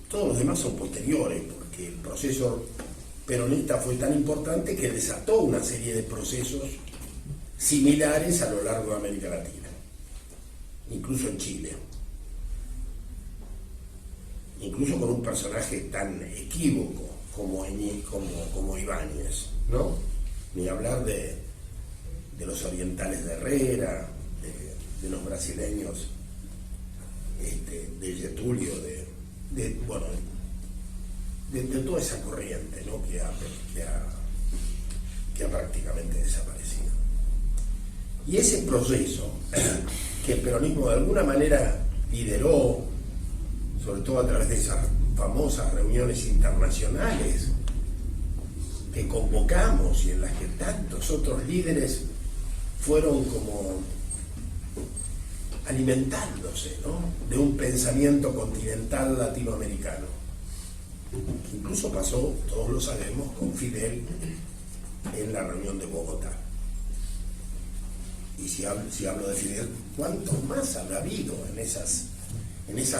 todos los demás son posteriores, porque el proceso peronista fue tan importante que desató una serie de procesos similares a lo largo de América Latina, incluso en Chile, incluso con un personaje tan equívoco como Ibáñez, ¿no? Ni hablar de los orientales de Herrera, de los brasileños, de Getúlio, de toda esa corriente, ¿no? que ha prácticamente desaparecido. Y ese proceso que el peronismo de alguna manera lideró, sobre todo a través de esas famosas reuniones internacionales que convocamos y en las que tantos otros líderes fueron como alimentándose, ¿no? de un pensamiento continental latinoamericano. Incluso pasó, todos lo sabemos, con Fidel en la reunión de Bogotá. Y si hablo de Fidel, ¿cuántos más habrá habido en esas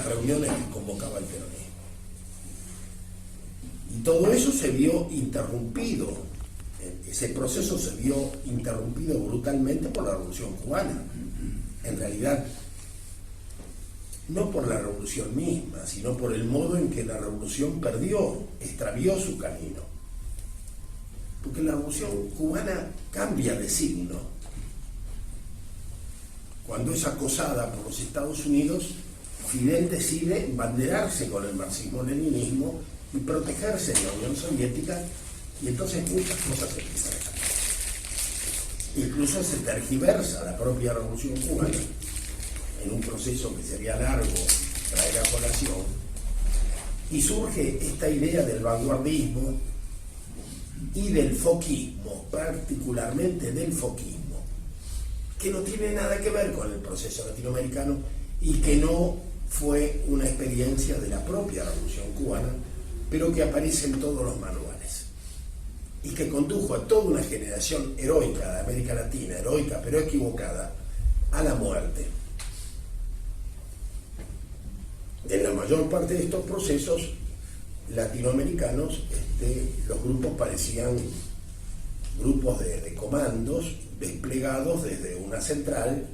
reuniones que convocaba el peronismo? Y todo eso se vio interrumpido, ese proceso se vio interrumpido brutalmente por la Revolución Cubana. En realidad, no por la revolución misma, sino por el modo en que la revolución extravió su camino. Porque la Revolución Cubana cambia de signo. Cuando es acosada por los Estados Unidos, Fidel decide banderarse con el marxismo-leninismo y protegerse de la Unión Soviética, y entonces muchas cosas empiezan a cambiar. Incluso se tergiversa la propia Revolución Cubana en un proceso que sería largo traer a colación, y surge esta idea del vanguardismo y del foquismo, particularmente del foquismo, que no tiene nada que ver con el proceso latinoamericano y que no fue una experiencia de la propia Revolución Cubana, pero que aparece en todos los manuales y que condujo a toda una generación heroica de América Latina, heroica pero equivocada, a la muerte. En la mayor parte de estos procesos latinoamericanos, los grupos parecían grupos de comandos desplegados desde una central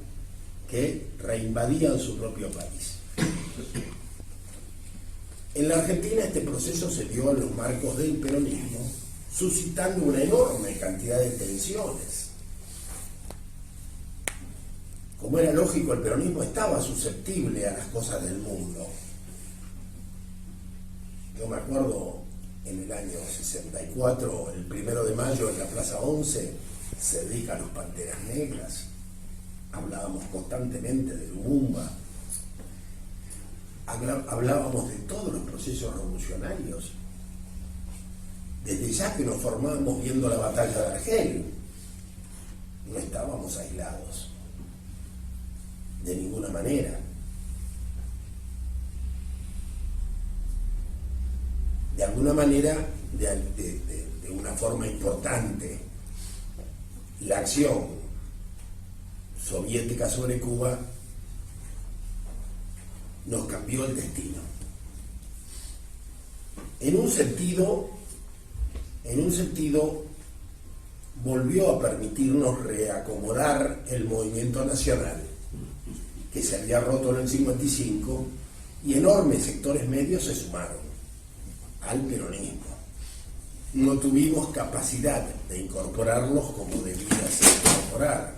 que reinvadían su propio país. En la Argentina este proceso se dio en los marcos del peronismo, suscitando una enorme cantidad de tensiones. Como era lógico, el peronismo estaba susceptible a las cosas del mundo. Yo me acuerdo en el año 64, el 1 de mayo en la Plaza 11, se dedica a los Panteras Negras. Hablábamos constantemente de Lumumba. Hablábamos de todos los procesos revolucionarios. Desde ya que nos formábamos viendo la batalla de Argel, no estábamos aislados, de ninguna manera. De alguna manera, de una forma importante, la acción soviética sobre Cuba nos cambió el destino. En un sentido, volvió a permitirnos reacomodar el movimiento nacional, que se había roto en el 55, y enormes sectores medios se sumaron al peronismo. No tuvimos capacidad de incorporarlos como debía ser incorporar.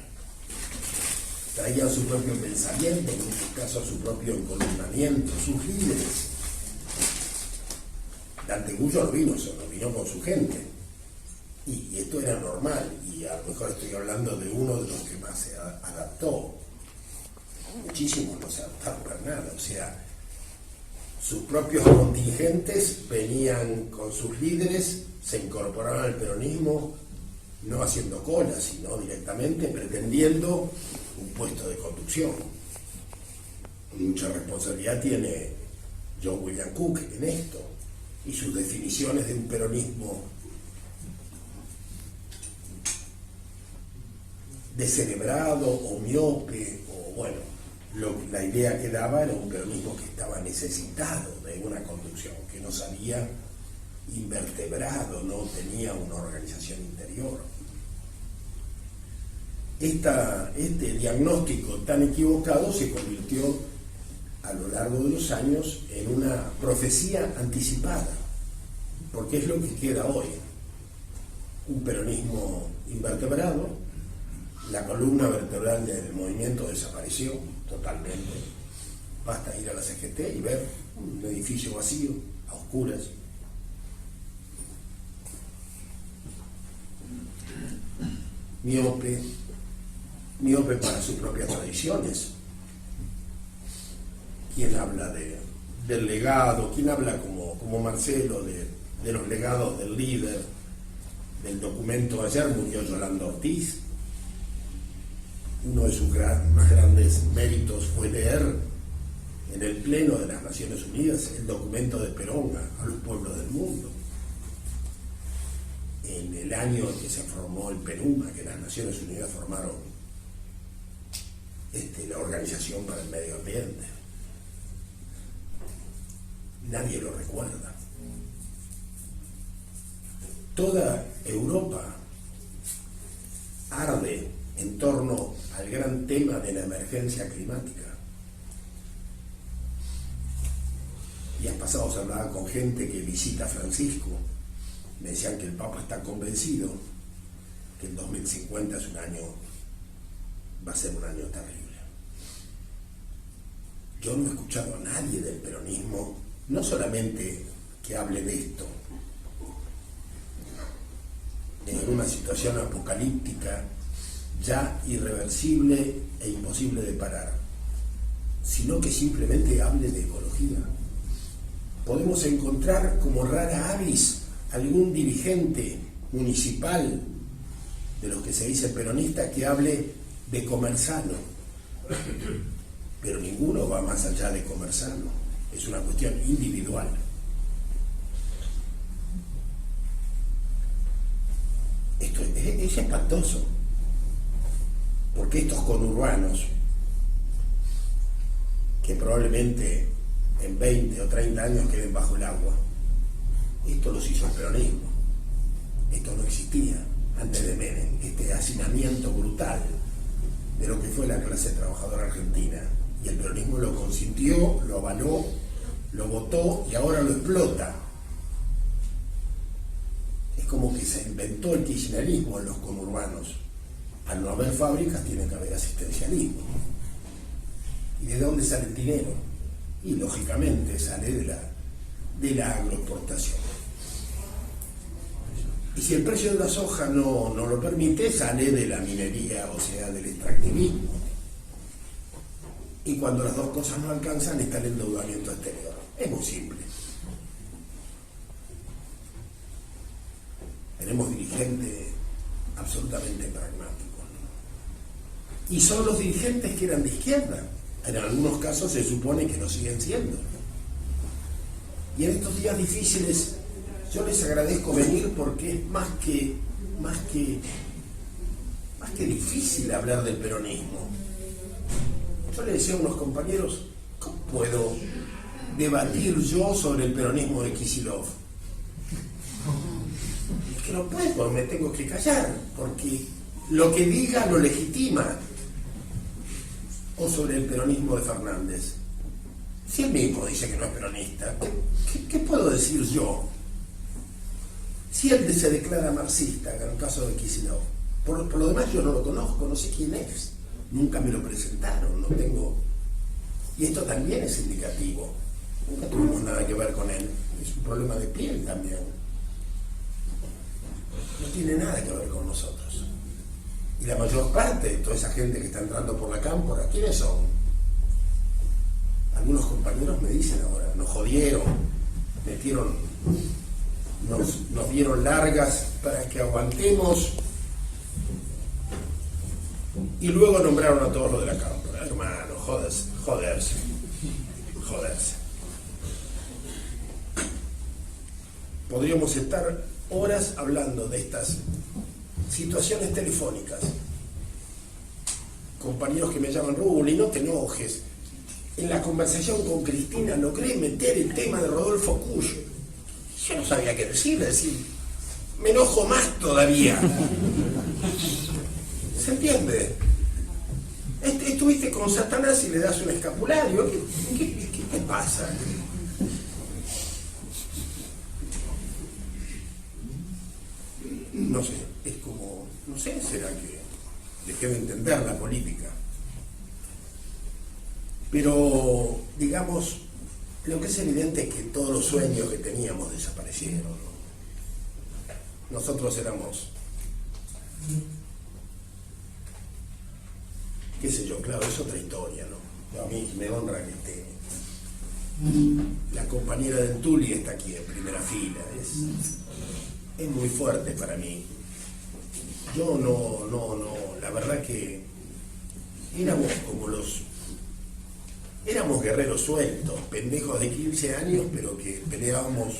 Traían su propio pensamiento, en muchos casos su propio encolumnamiento, sus líderes. Dante Gullo no vino con su gente. Y esto era normal, y a lo mejor estoy hablando de uno de los que más se adaptó. Muchísimos no se adaptaron para nada, o sea, sus propios contingentes venían con sus líderes, se incorporaron al peronismo, no haciendo cola, sino directamente pretendiendo un puesto de conducción. Mucha responsabilidad tiene John William Cook en esto, y sus definiciones de un peronismo descerebrado o miope, o bueno, la idea que daba era un peronismo que estaba necesitado de una conducción, que no sabía invertebrado, no tenía una organización interior. Este diagnóstico tan equivocado se convirtió a lo largo de los años en una profecía anticipada, porque es lo que queda hoy. Un peronismo invertebrado, la columna vertebral del movimiento desapareció totalmente. Basta ir a la CGT y ver un edificio vacío, a oscuras. Miope para sus propias tradiciones. ¿Quién habla del legado? ¿Quién habla como Marcelo de los legados del líder? Del documento, ayer murió Yolanda Ortiz. Uno de sus más grandes méritos fue leer en el Pleno de las Naciones Unidas el documento de Perón a los pueblos del mundo. En el año en que se formó el PNUMA, que las Naciones Unidas formaron la Organización para el Medio Ambiente. Nadie lo recuerda. Toda Europa arde en torno al gran tema de la emergencia climática. Días pasados hablaba con gente que visita Francisco. Me decían que el Papa está convencido que el 2050 va a ser un año terrible. Yo no he escuchado a nadie del peronismo, no solamente que hable de esto, en una situación apocalíptica ya irreversible e imposible de parar, sino que simplemente hable de ecología. Podemos encontrar como rara avis algún dirigente municipal de los que se dice peronista que hable de comer sano, pero ninguno va más allá de comer sano, es una cuestión individual. Esto es espantoso, porque estos conurbanos, que probablemente en 20 o 30 años queden bajo el agua, esto los hizo el peronismo. Esto no existía antes de Menem, este hacinamiento brutal de lo que fue la clase trabajadora argentina, y el peronismo lo consintió, lo avaló, lo votó y ahora lo explota. Es como que se inventó el kirchnerismo en los conurbanos. Al no haber fábricas tiene que haber asistencialismo. ¿Y de dónde sale el dinero? Y lógicamente sale de la agroexportación. Y si el precio de la soja no lo permite, sale de la minería, o sea, del extractivismo. Y cuando las dos cosas no alcanzan, está el endeudamiento exterior. Es muy simple. Tenemos dirigentes absolutamente pragmáticos, ¿no? Y son los dirigentes que eran de izquierda. En algunos casos se supone que lo siguen siendo. Y en estos días difíciles yo les agradezco venir, porque es más que difícil hablar del peronismo. Yo le decía a unos compañeros, ¿cómo puedo debatir yo sobre el peronismo de Kicillof? Es que no puedo, me tengo que callar, porque lo que diga lo legitima. O sobre el peronismo de Fernández. Si él mismo dice que no es peronista, ¿qué puedo decir yo? Si él se declara marxista, en el caso de Kicillof, por lo demás yo no lo conozco, no sé quién es, nunca me lo presentaron, no tengo... Y esto también es indicativo, nunca tuvimos nada que ver con él, es un problema de piel también. No tiene nada que ver con nosotros. Y la mayor parte de toda esa gente que está entrando por la cámpora, ¿quiénes son? Algunos compañeros me dicen ahora, nos jodieron, nos dieron largas para que aguantemos, y luego nombraron a todos los de la cámpora. Hermano, joderse. Podríamos estar horas hablando de estas situaciones telefónicas. Compañeros que me llaman, Rubuli, no te enojes. En la conversación con Cristina logré meter el tema de Rodolfo Cuyo. Yo no sabía qué decir, me enojo más todavía. ¿Se entiende? Estuviste con Satanás y le das un escapulario. ¿Qué te pasa? No sé, es como, no sé, será que dejé de entender la política. Pero, digamos, lo que es evidente es que todos los sueños que teníamos desaparecieron, ¿no? Nosotros éramos, qué sé yo, claro, es otra historia, ¿no? A mí me honra que esté. La compañera del Tuli está aquí en primera fila, es muy fuerte para mí. Yo no, la verdad que éramos guerreros sueltos, pendejos de 15 años, pero que peleábamos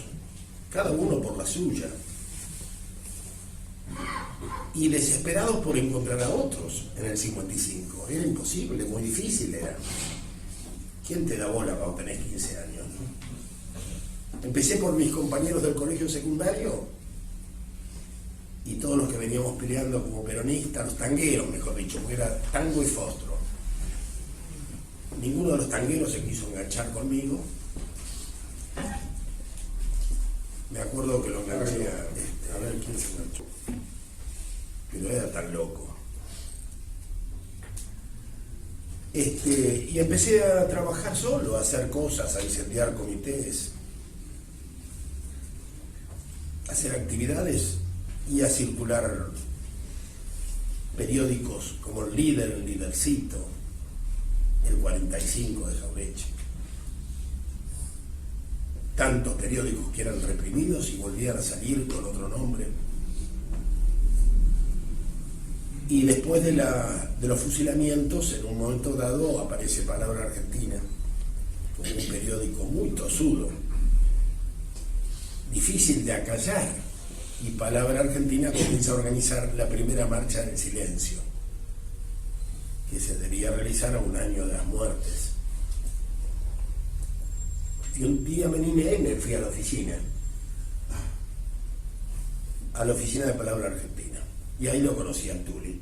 cada uno por la suya. Y desesperados por encontrar a otros en el 55. Era imposible, muy difícil era. ¿Quién te da bola cuando tenés 15 años? ¿No? Empecé por mis compañeros del colegio secundario y todos los que veníamos peleando como peronistas, los tangueros, mejor dicho, porque era tango y fostro. Ninguno de los tangueros se quiso enganchar conmigo. Me acuerdo que lo enganché a ver quién se enganchó. Pero era tan loco. Y empecé a trabajar solo, a hacer cosas, a incendiar comités, a hacer actividades y a circular periódicos como el Líder, el Lidercito, el 45 de Jaureche. Tantos periódicos que eran reprimidos y volvían a salir con otro nombre. Y después de los fusilamientos, en un momento dado, aparece Palabra Argentina, un periódico muy tosudo, difícil de acallar, y Palabra Argentina comienza a organizar la primera marcha del silencio, que se debía realizar a un año de las muertes. Y un día me animé y me fui a la oficina de Palabra Argentina. Y ahí lo conocí al Tuli.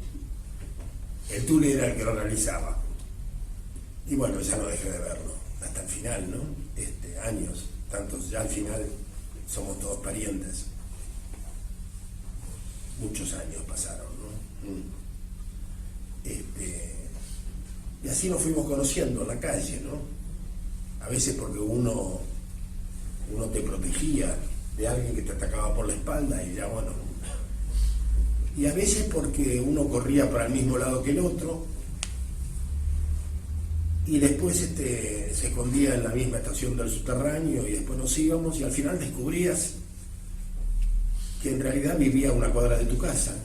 El Tuli era el que lo realizaba. Y bueno, ya no dejé de verlo. Hasta el final, ¿no? Años. Tantos, ya al final somos todos parientes. Muchos años pasaron, ¿no? Y así nos fuimos conociendo en la calle, ¿no? A veces porque uno te protegía de alguien que te atacaba por la espalda y ya, bueno. Y a veces porque uno corría para el mismo lado que el otro y después se escondía en la misma estación del subterráneo y después nos íbamos y al final descubrías que en realidad vivía a una cuadra de tu casa.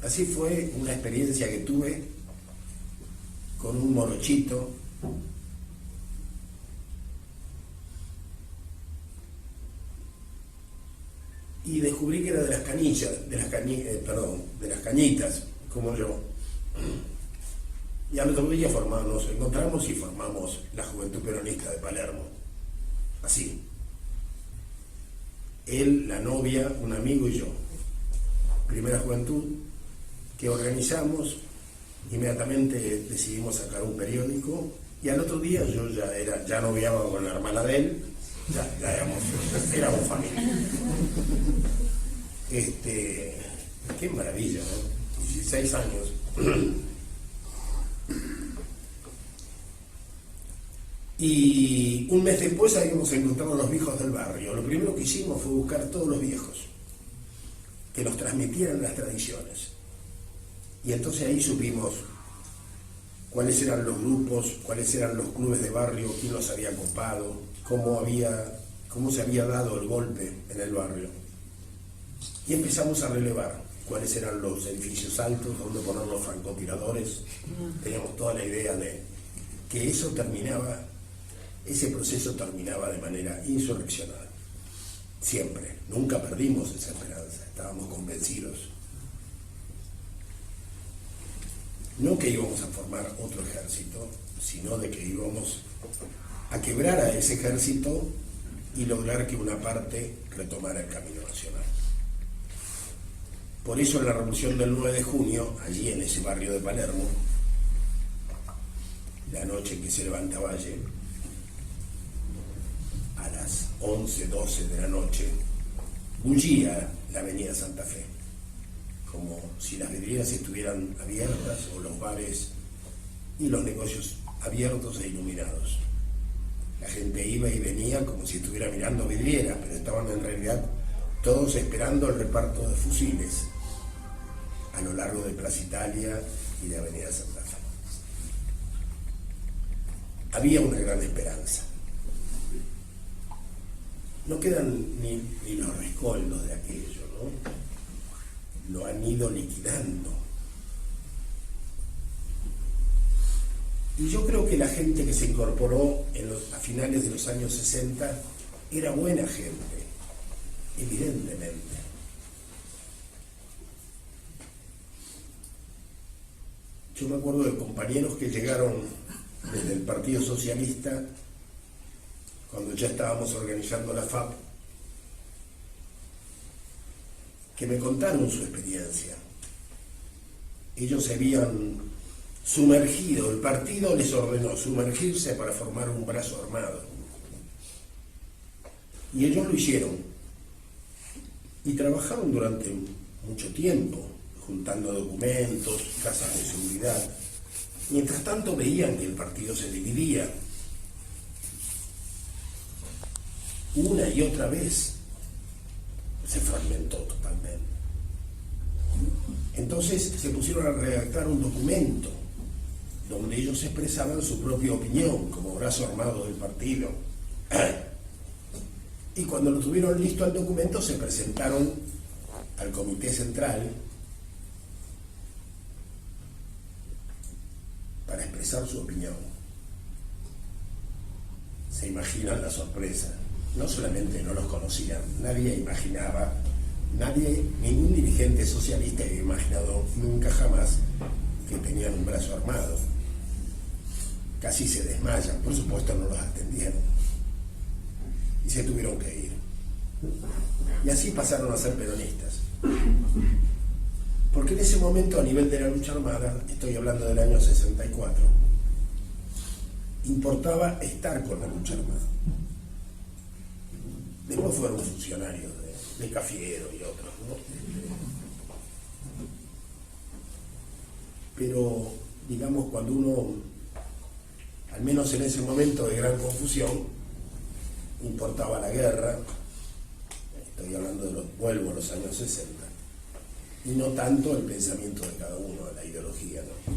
Así fue una experiencia que tuve con un morochito y descubrí que era de las cañitas, como yo. Y al otro día nos encontramos y formamos la Juventud Peronista de Palermo. Así. Él, la novia, un amigo y yo. Primera juventud que organizamos, inmediatamente decidimos sacar un periódico y al otro día yo ya noviaba con la hermana de él. Ya éramos familia. Qué maravilla, ¿no? 16 años. Y un mes después habíamos encontrado a los viejos del barrio. Lo primero que hicimos fue buscar a todos los viejos que nos transmitieran las tradiciones. Y entonces ahí supimos cuáles eran los grupos, cuáles eran los clubes de barrio, quién los había copado, cómo se había dado el golpe en el barrio. Y empezamos a relevar cuáles eran los edificios altos, dónde poner los francotiradores. Teníamos toda la idea de que ese proceso terminaba de manera insurreccional. Siempre, nunca perdimos esa esperanza, estábamos convencidos. No que íbamos a formar otro ejército, sino de que íbamos a quebrar a ese ejército y lograr que una parte retomara el camino nacional. Por eso en la revolución del 9 de junio, allí en ese barrio de Palermo, la noche en que se levanta Valle, a las 11, 12 de la noche, bullía la avenida Santa Fe, como si las vidrieras estuvieran abiertas o los bares y los negocios abiertos e iluminados. La gente iba y venía como si estuviera mirando vidrieras, pero estaban en realidad todos esperando el reparto de fusiles a lo largo de Plaza Italia y de Avenida Santa Fe. Había una gran esperanza. No quedan ni los rescoldos de aquello, ¿no? Lo han ido liquidando. Y yo creo que la gente que se incorporó a finales de los años 60 era buena gente, evidentemente. Yo me acuerdo de compañeros que llegaron desde el Partido Socialista cuando ya estábamos organizando la FAP, que me contaron su experiencia. Ellos se habían sumergido, el partido les ordenó sumergirse para formar un brazo armado. Y ellos lo hicieron. Y trabajaron durante mucho tiempo, juntando documentos, casas de seguridad. Mientras tanto veían que el partido se dividía. Una y otra vez se fragmentó totalmente. Entonces se pusieron a redactar un documento donde ellos expresaban su propia opinión como brazo armado del partido. Y cuando lo tuvieron listo el documento, se presentaron al Comité Central para expresar su opinión. Se imaginan la sorpresa. No solamente no los conocían, nadie imaginaba, ningún dirigente socialista había imaginado nunca jamás que tenían un brazo armado. Casi se desmayan, por supuesto no los atendieron. Y se tuvieron que ir. Y así pasaron a ser peronistas. Porque en ese momento, a nivel de la lucha armada, estoy hablando del año 64, importaba estar con la lucha armada. Después fueron funcionarios de Cafiero y otros, ¿no? Pero, digamos, cuando uno, al menos en ese momento de gran confusión, importaba la guerra, estoy hablando vuelvo a los años 60, y no tanto el pensamiento de cada uno, la ideología, ¿no?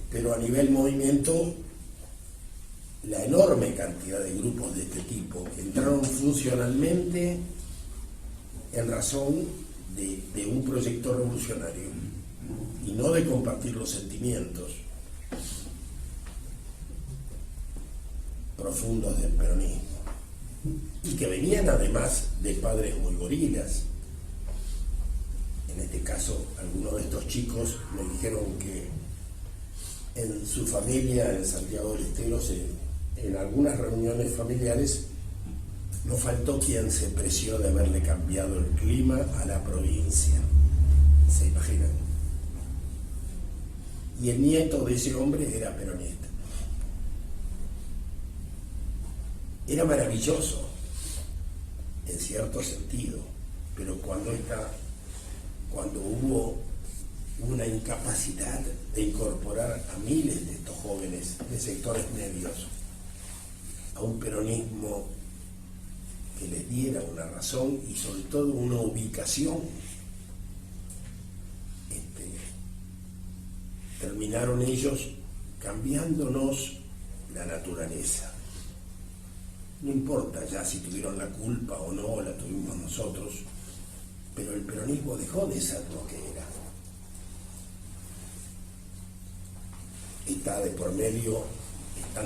Pero a nivel movimiento, la enorme cantidad de grupos de este tipo que entraron funcionalmente en razón de un proyecto revolucionario y no de compartir los sentimientos profundos del peronismo, y que venían además de padres muy gorilas. En este caso, algunos de estos chicos me dijeron que en su familia, en Santiago del Estero, en algunas reuniones familiares, no faltó quien se preció de haberle cambiado el clima a la provincia. ¿Se imaginan? Y el nieto de ese hombre era peronista. Era maravilloso, en cierto sentido, pero cuando hubo una incapacidad de incorporar a miles de estos jóvenes de sectores medios a un peronismo que les diera una razón y sobre todo una ubicación, terminaron ellos cambiándonos la naturaleza. No importa ya si tuvieron la culpa o no, la tuvimos nosotros, pero el peronismo dejó de ser lo que era. Están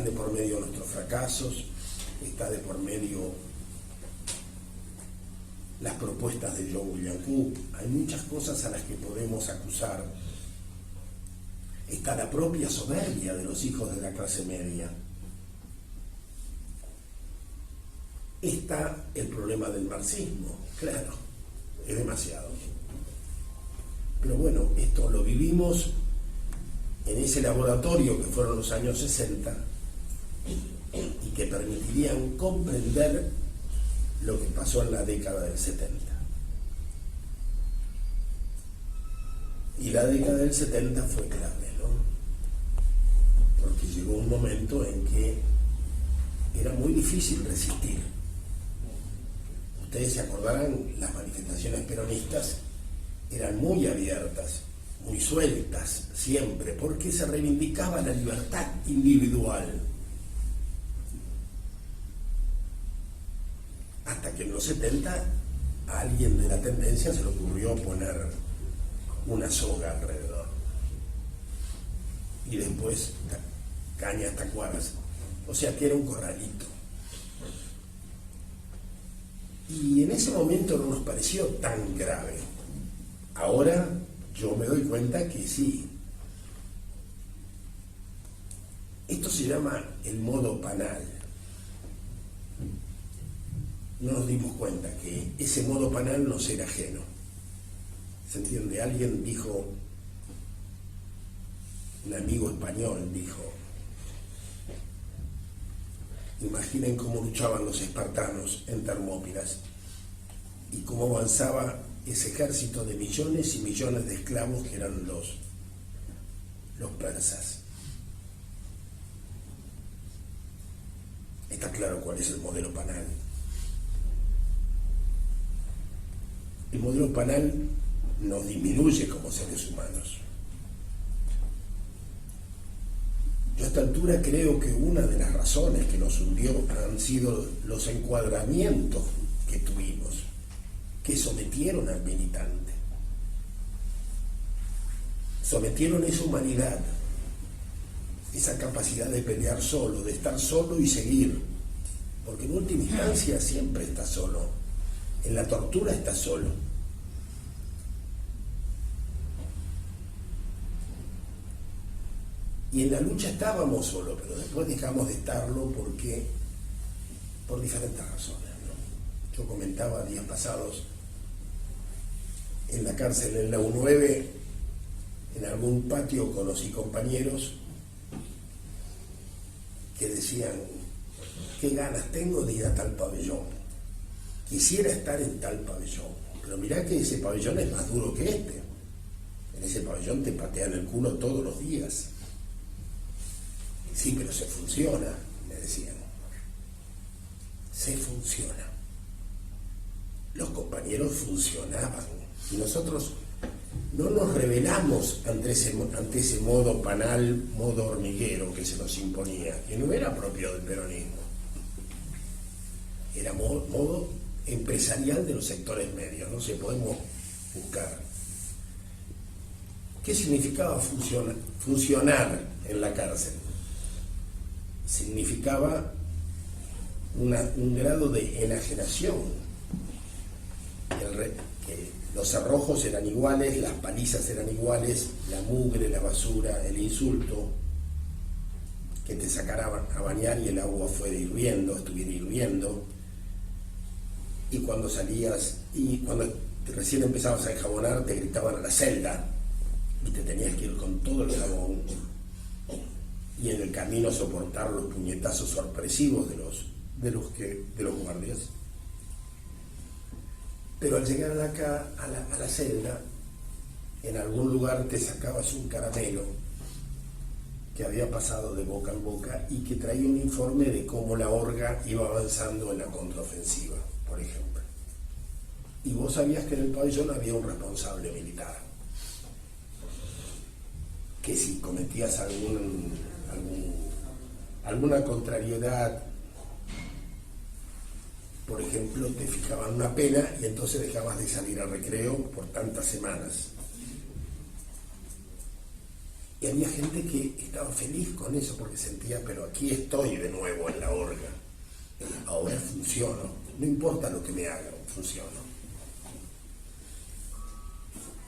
de por medio nuestros fracasos, está de por medio las propuestas de John William Cook. Hay muchas cosas a las que podemos acusar. Está la propia soberbia de los hijos de la clase media, está el problema del marxismo, claro, es demasiado. Pero bueno, esto lo vivimos en ese laboratorio que fueron los años 60 y que permitirían comprender lo que pasó en la década del 70. Y la década del 70 fue clave, ¿no? Porque llegó un momento en que era muy difícil resistir. Ustedes se acordarán, las manifestaciones peronistas eran muy abiertas, muy sueltas, siempre, porque se reivindicaba la libertad individual. Hasta que en los 70 a alguien de la tendencia se le ocurrió poner una soga alrededor. Y después cañas, tacuaras. O sea que era un corralito. Y en ese momento no nos pareció tan grave. Ahora yo me doy cuenta que sí. Esto se llama el modo Panal. No nos dimos cuenta que ese modo Panal nos era ajeno. ¿Se entiende? Alguien dijo, un amigo español dijo, imaginen cómo luchaban los espartanos en Termópilas y cómo avanzaba ese ejército de millones y millones de esclavos que eran los persas. Está claro cuál es el modelo Panal. El modelo Panal nos disminuye como seres humanos. Yo a esta altura creo que una de las razones que nos hundió han sido los encuadramientos que tuvimos, que sometieron al militante. Sometieron esa humanidad, esa capacidad de pelear solo, de estar solo y seguir. Porque en última instancia siempre está solo. En la tortura está solo. Y en la lucha estábamos solos, pero después dejamos de estarlo por diferentes razones, ¿no? Yo comentaba días pasados en la cárcel, en la U9, en algún patio conocí compañeros que decían, qué ganas tengo de ir a tal pabellón. Quisiera estar en tal pabellón, pero mirá que ese pabellón es más duro que este. En ese pabellón te patean el culo todos los días. Sí, pero se funciona, me decían. Se funciona. Los compañeros funcionaban. Y nosotros no nos rebelamos ante ese modo Panal, modo hormiguero que se nos imponía, que no era propio del peronismo. Era modo empresarial de los sectores medios, no sé, podemos buscar. ¿Qué significaba funcionar en la cárcel? Significaba un grado de enajenación. Que los cerrojos eran iguales, las palizas eran iguales, la mugre, la basura, el insulto, que te sacaran a bañar y el agua estuviera hirviendo. Y cuando salías, y cuando recién empezabas a enjabonar, te gritaban a la celda y te tenías que ir con todo el jabón y en el camino soportar los puñetazos sorpresivos de los guardias. Pero al llegar acá a la celda, en algún lugar te sacabas un caramelo que había pasado de boca en boca y que traía un informe de cómo la horga iba avanzando en la contraofensiva, por ejemplo. Y vos sabías que en el pabellón había un responsable militar, que si cometías alguna contrariedad, por ejemplo, te fijaban una pena y entonces dejabas de salir al recreo por tantas semanas. Y había gente que estaba feliz con eso porque sentía, pero aquí estoy de nuevo en la horga. Ahora funciono. No importa lo que me hagan, funciono.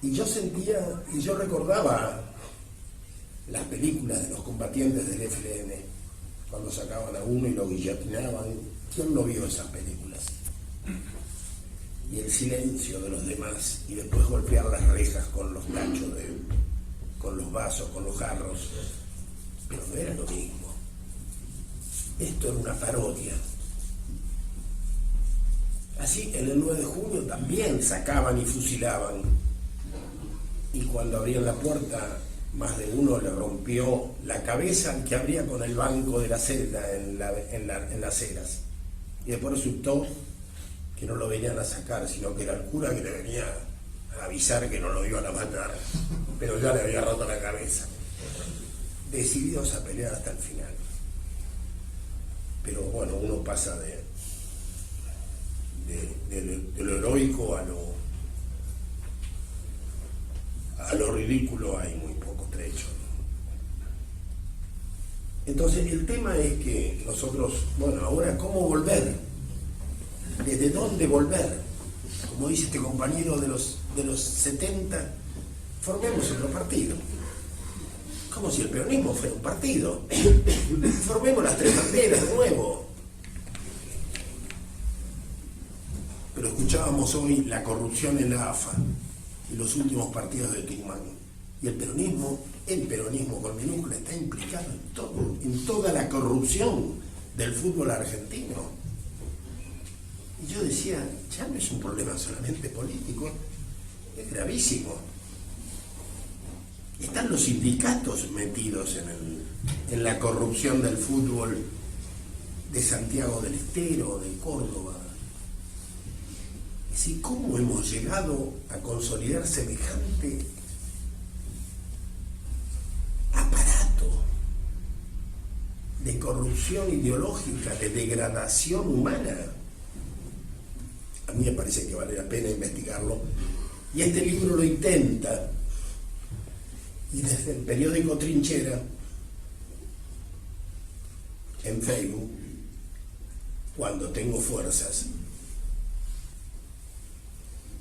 Y yo sentía, y yo recordaba las películas de los combatientes del FLN, cuando sacaban a uno y lo guillotinaban ¿Quién no vio esas películas? Y el silencio de los demás, y después golpear las rejas con los tachos, con los vasos, con los jarros. Pero no era lo mismo. Esto era una parodia. Así, en el 9 de junio también sacaban y fusilaban. Y cuando abrían la puerta, más de uno le rompió la cabeza al que abría con el banco de la celda en las eras. Y después resultó que no lo venían a sacar, sino que era el cura que le venía a avisar que no lo iban a matar, pero ya le había roto la cabeza. Decididos a pelear hasta el final. Pero bueno, uno pasa de lo heroico a lo ridículo, hay muy poco trecho, ¿no? Entonces el tema es que nosotros, bueno, ahora ¿cómo volver? ¿Desde dónde volver? Como dice este compañero de los 70, formemos otro partido. Como si el peronismo fuera un partido. Formemos las tres banderas de nuevo. Pero escuchábamos hoy la corrupción en la AFA y los últimos partidos de Tucumán. Y el peronismo con minúscula está implicado en toda la corrupción del fútbol argentino. Y yo decía, ya no es un problema solamente político, es gravísimo. Están los sindicatos metidos en la corrupción del fútbol de Santiago del Estero, de Córdoba. Es decir, ¿cómo hemos llegado a consolidar semejante aparato de corrupción ideológica, de degradación humana? A mí me parece que vale la pena investigarlo. Y este libro lo intenta. Y desde el periódico Trinchera, en Facebook, cuando tengo fuerzas,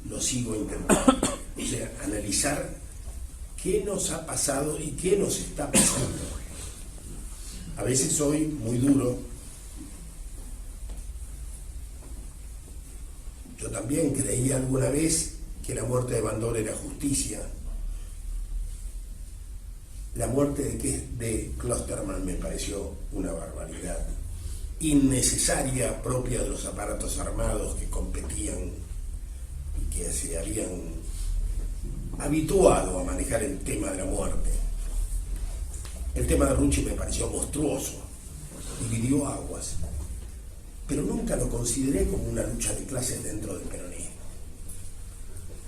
lo sigo intentando. O sea, analizar qué nos ha pasado y qué nos está pasando. A veces soy muy duro. Yo también creía alguna vez que la muerte de Bandor era justicia. La muerte de Klosterman me pareció una barbaridad innecesaria, propia de los aparatos armados que competían y que se habían habituado a manejar el tema de la muerte. El tema de Rucci me pareció monstruoso, dividió aguas, pero nunca lo consideré como una lucha de clases dentro del peronismo,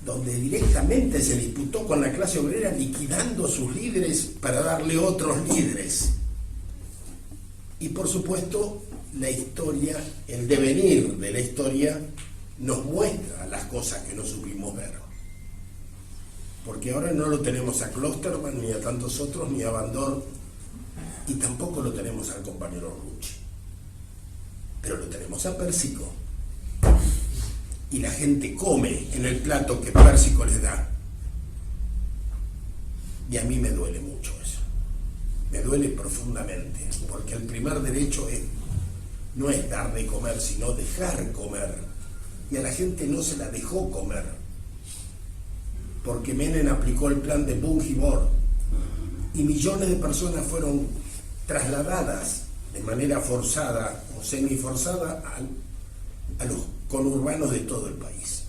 donde directamente se disputó con la clase obrera liquidando sus líderes para darle otros líderes. Y por supuesto, la historia, el devenir de la historia, nos muestra las cosas que no supimos ver. Porque ahora no lo tenemos a Klosterman, ni a tantos otros, ni a Bandor, y tampoco lo tenemos al compañero Rucci. Pero lo tenemos a Pérsico. Y la gente come en el plato que Pérsico les da. Y a mí me duele mucho eso. Me duele profundamente, porque el primer derecho no es dar de comer, sino dejar comer. Y a la gente no se la dejó comer, porque Menem aplicó el plan de Bunge-Bor y millones de personas fueron trasladadas de manera forzada o semiforzada a los conurbanos de todo el país.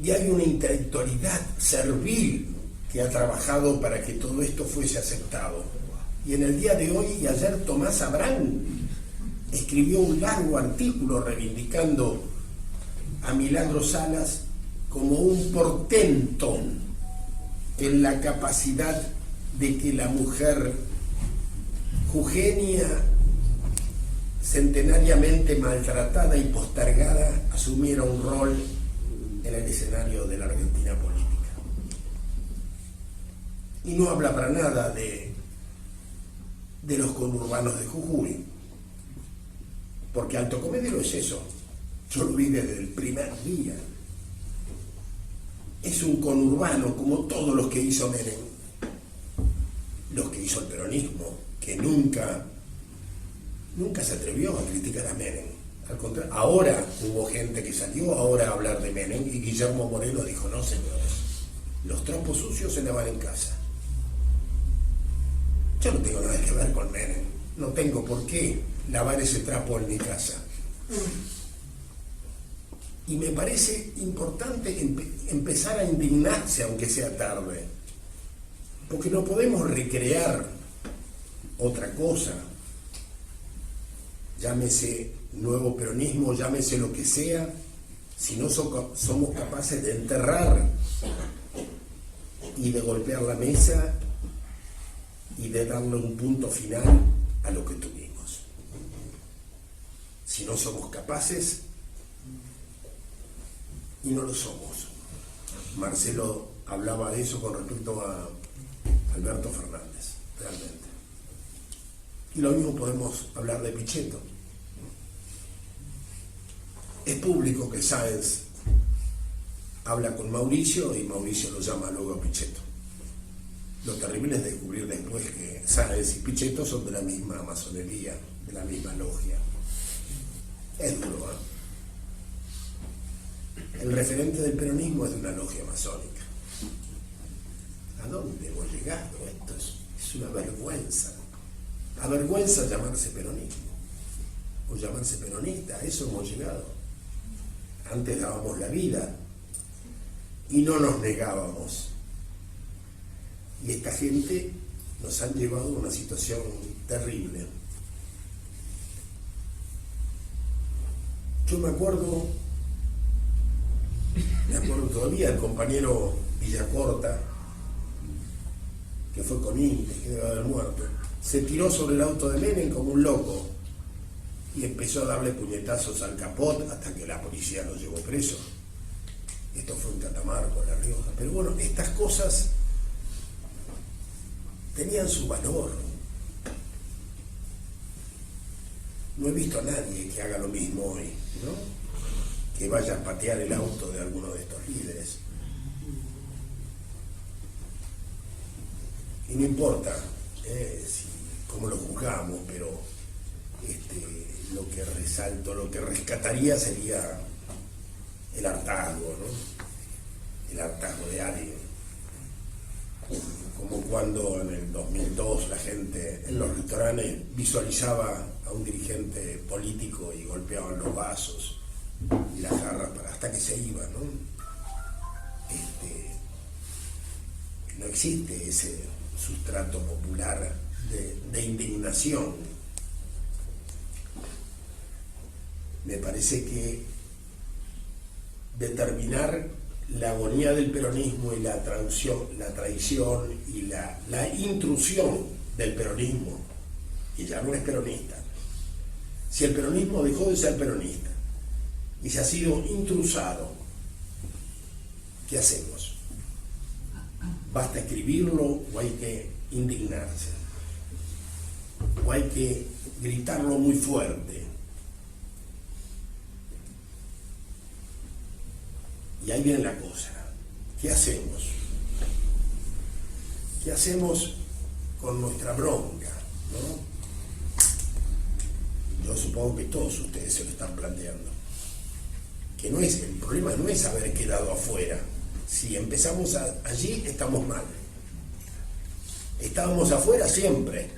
Y hay una intelectualidad servil que ha trabajado para que todo esto fuese aceptado. Y en el día de hoy y ayer Tomás Abrán escribió un largo artículo reivindicando a Milagro Salas como un portento en la capacidad de que la mujer jujeña, centenariamente maltratada y postergada, asumiera un rol en el escenario de la Argentina política. Y no habla para nada de los conurbanos de Jujuy, porque Alto Comedero es eso. Yo lo vi desde el primer día. Es un conurbano como todos los que hizo Menem. los que hizo el peronismo, que nunca se atrevió a criticar a Menem. Al contrario, ahora hubo gente que salió ahora a hablar de Menem, y Guillermo Moreno dijo: no, señores, los trapos sucios se lavan en casa. Yo no tengo nada que ver con Menem, no tengo por qué lavar ese trapo en mi casa. Y me parece importante empezar a indignarse, aunque sea tarde, porque no podemos recrear otra cosa, llámese nuevo peronismo, llámese lo que sea, si no somos capaces de enterrar y de golpear la mesa y de darle un punto final a lo que tuvimos. Si no somos capaces, y no lo somos. Marcelo hablaba de eso con respecto a Alberto Fernández, realmente. Y lo mismo podemos hablar de Pichetto. Es público que Sáenz habla con Mauricio y Mauricio lo llama luego a Pichetto. Lo terrible es descubrir después que Sáenz y Pichetto son de la misma masonería, de la misma logia. Es duro, ¿eh? El referente del peronismo es de una logia masónica. ¿A dónde hemos llegado? Esto es una vergüenza. Avergüenza llamarse peronismo o llamarse peronista. A eso hemos llegado. Antes dábamos la vida y no nos negábamos. Y esta gente nos han llevado a una situación terrible. Yo me acuerdo todavía el compañero Villacorta, que fue con Intes, que debe haber muerto, se tiró sobre el auto de Menem como un loco y empezó a darle puñetazos al capot hasta que la policía lo llevó preso. Esto fue en Catamarca, La Rioja. Pero bueno, estas cosas tenían su valor. No he visto a nadie que haga lo mismo hoy, ¿no? Que vaya a patear el auto de alguno de estos líderes. Y no importa cómo lo juzgamos, pero lo que resalto, lo que rescataría sería el hartazgo, ¿no? El hartazgo de alguien. Como cuando en el 2002 la gente en los restaurantes visualizaba a un dirigente político y golpeaban los vasos y las jarras hasta que se iba, ¿no? No existe ese sustrato popular de indignación. Me parece que determinar la agonía del peronismo y la traición y la intrusión del peronismo, y ya no es peronista. Si el peronismo dejó de ser peronista y se ha sido intrusado, ¿qué hacemos? ¿Basta escribirlo o hay que indignarse? ¿O hay que gritarlo muy fuerte? Y ahí viene la cosa. ¿Qué hacemos? ¿Qué hacemos con nuestra bronca, ¿no? Yo supongo que todos ustedes se lo están planteando. Que no es, el problema no es haber quedado afuera. Si empezamos allí, estamos mal. Estábamos afuera siempre.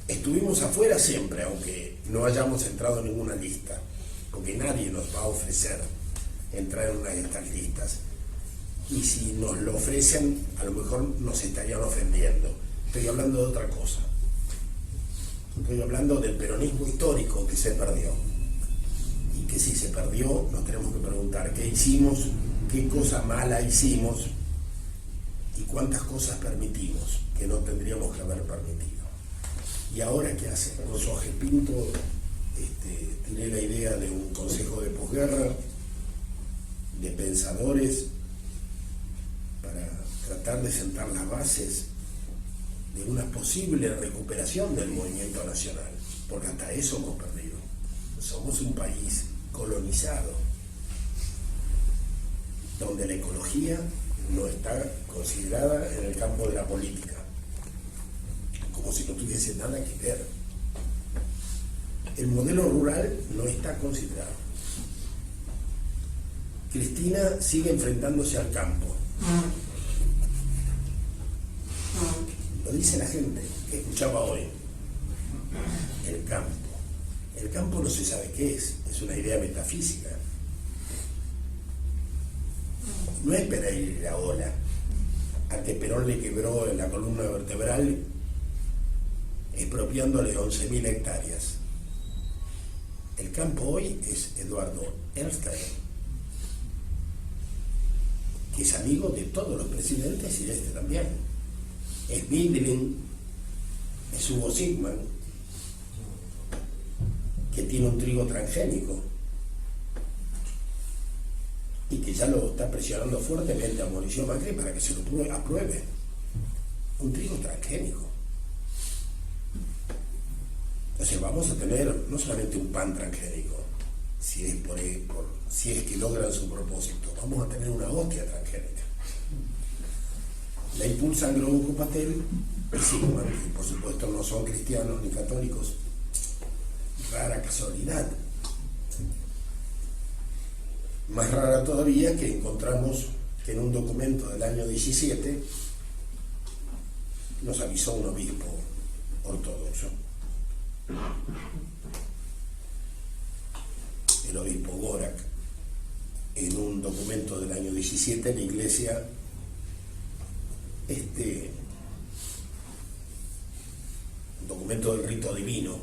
Estuvimos afuera siempre, aunque no hayamos entrado en ninguna lista, porque nadie nos va a ofrecer entrar en una de estas listas. Y si nos lo ofrecen, a lo mejor nos estarían ofendiendo. Estoy hablando de otra cosa. Estoy hablando del peronismo histórico que se perdió. Y que si se perdió, nos tenemos que preguntar qué hicimos, qué cosa mala hicimos y cuántas cosas permitimos que no tendríamos que haber permitido. ¿Y ahora qué hace? Con Jorge Pinto tiene la idea de un consejo de posguerra, de pensadores, para tratar de sentar las bases de una posible recuperación del movimiento nacional, porque hasta eso hemos perdido. Somos un país colonizado, donde la ecología no está considerada en el campo de la política. como si no tuviese nada que ver. El modelo rural no está considerado. Cristina sigue enfrentándose al campo. Lo dice la gente que escuchaba hoy. El campo. El campo no se sabe qué es una idea metafísica. No es Pereira Ola, a que Perón le quebró en la columna vertebral expropiándole 11.000 hectáreas. El campo hoy es Eduardo Erstein, que es amigo de todos los presidentes y de este también. Es Bindling, es Hugo Sigman, que tiene un trigo transgénico y que ya lo está presionando fuertemente a Mauricio Macri para que se lo apruebe. Un trigo transgénico. Entonces vamos a tener no solamente un pan transgénico, si es que logran su propósito, vamos a tener una hostia transgénica. La impulsan Globo Patel y Sigman, y por supuesto no son cristianos ni católicos. Rara casualidad. Más rara todavía que encontramos que en un documento del año 17 nos avisó un obispo ortodoxo. El obispo Gorak, en un documento del año 17, la iglesia, un documento del rito divino,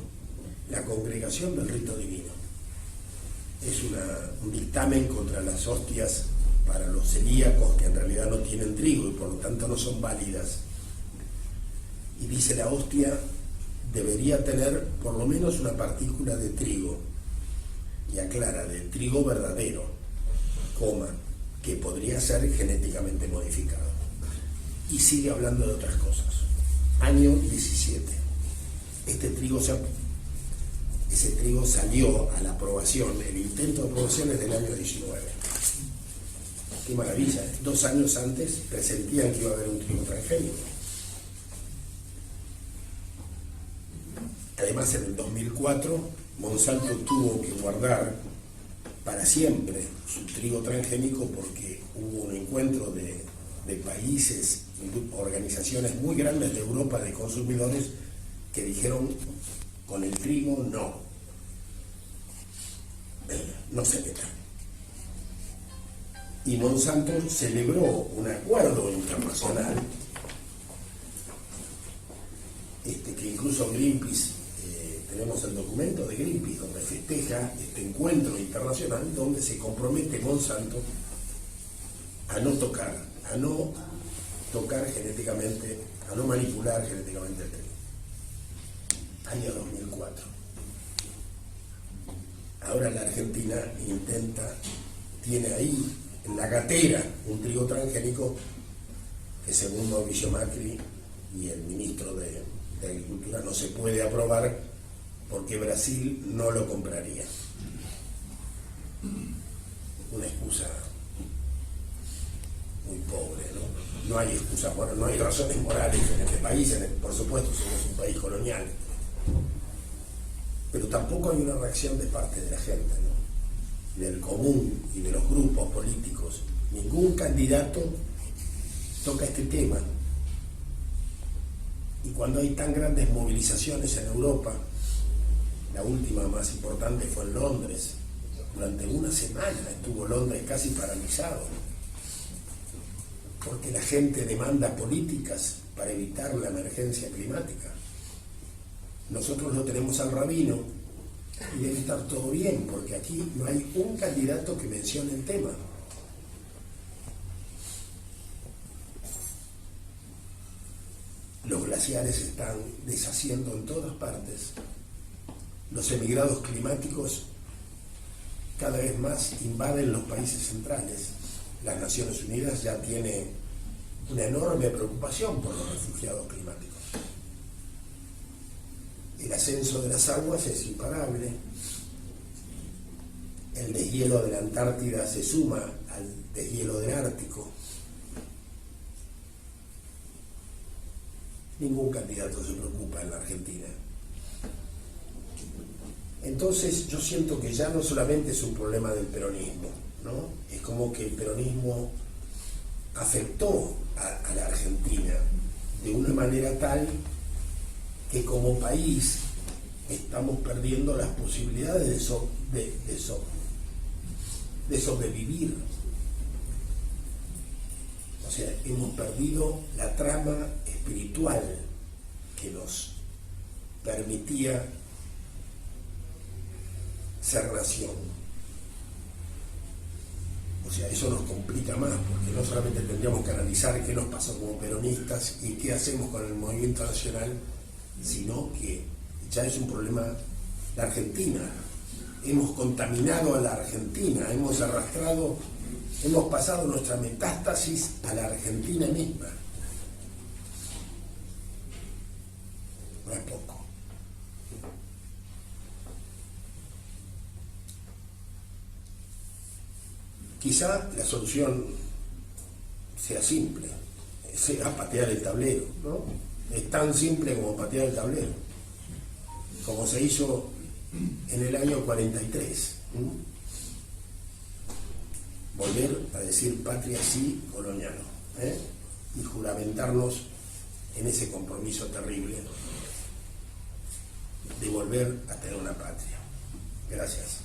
la congregación del rito divino, es un dictamen contra las hostias para los celíacos que en realidad no tienen trigo y por lo tanto no son válidas. Y dice la hostia debería tener por lo menos una partícula de trigo, y aclara, de trigo verdadero, que podría ser genéticamente modificado. Y sigue hablando de otras cosas. Año 17. Ese trigo salió a la aprobación, el intento de aprobación es del año 19. Qué maravilla, 2 años antes presentían que iba a haber un trigo transgénico. Además, en el 2004, Monsanto tuvo que guardar para siempre su trigo transgénico porque hubo un encuentro de países, organizaciones muy grandes de Europa de consumidores que dijeron: con el trigo no se metan. Y Monsanto celebró un acuerdo internacional que incluso Greenpeace, tenemos el documento de Greenpeace donde festeja este encuentro internacional donde se compromete Monsanto a no tocar genéticamente, a no manipular genéticamente el trigo. Año 2004. Ahora la Argentina tiene ahí en la gatera un trigo transgénico que según Mauricio Macri y el ministro de Agricultura no se puede aprobar porque Brasil no lo compraría. Una excusa muy pobre, ¿no? No hay excusas, no hay razones morales en este país, por supuesto somos un país colonial, pero tampoco hay una reacción de parte de la gente, ¿no? Del común y de los grupos políticos. Ningún candidato toca este tema. Y cuando hay tan grandes movilizaciones en Europa, la última más importante fue en Londres, durante una semana estuvo Londres casi paralizado, porque la gente demanda políticas para evitar la emergencia climática. Nosotros lo tenemos al rabino y debe estar todo bien, porque aquí no hay un candidato que mencione el tema. Los glaciares se están deshaciendo en todas partes. Los emigrados climáticos cada vez más invaden los países centrales. Las Naciones Unidas ya tiene una enorme preocupación por los refugiados climáticos. El ascenso de las aguas es imparable. El deshielo de la Antártida se suma al deshielo del Ártico. ningún candidato se preocupa en la Argentina. Entonces yo siento que ya no solamente es un problema del peronismo, ¿no? Es como que el peronismo afectó a la Argentina de una manera tal que como país estamos perdiendo las posibilidades de sobrevivir. O sea, hemos perdido la trama espiritual que nos permitía ser nación. O sea, eso nos complica más, porque no solamente tendríamos que analizar qué nos pasó como peronistas y qué hacemos con el movimiento nacional, sino que ya es un problema de Argentina. Hemos contaminado a la Argentina, hemos arrastrado, hemos pasado nuestra metástasis a la Argentina misma. No es poco. Quizá la solución sea simple, sea patear el tablero, ¿no? Es tan simple como patear el tablero, como se hizo en el año 43. Volver a decir patria sí, colonial, y juramentarnos en ese compromiso terrible de volver a tener una patria. Gracias.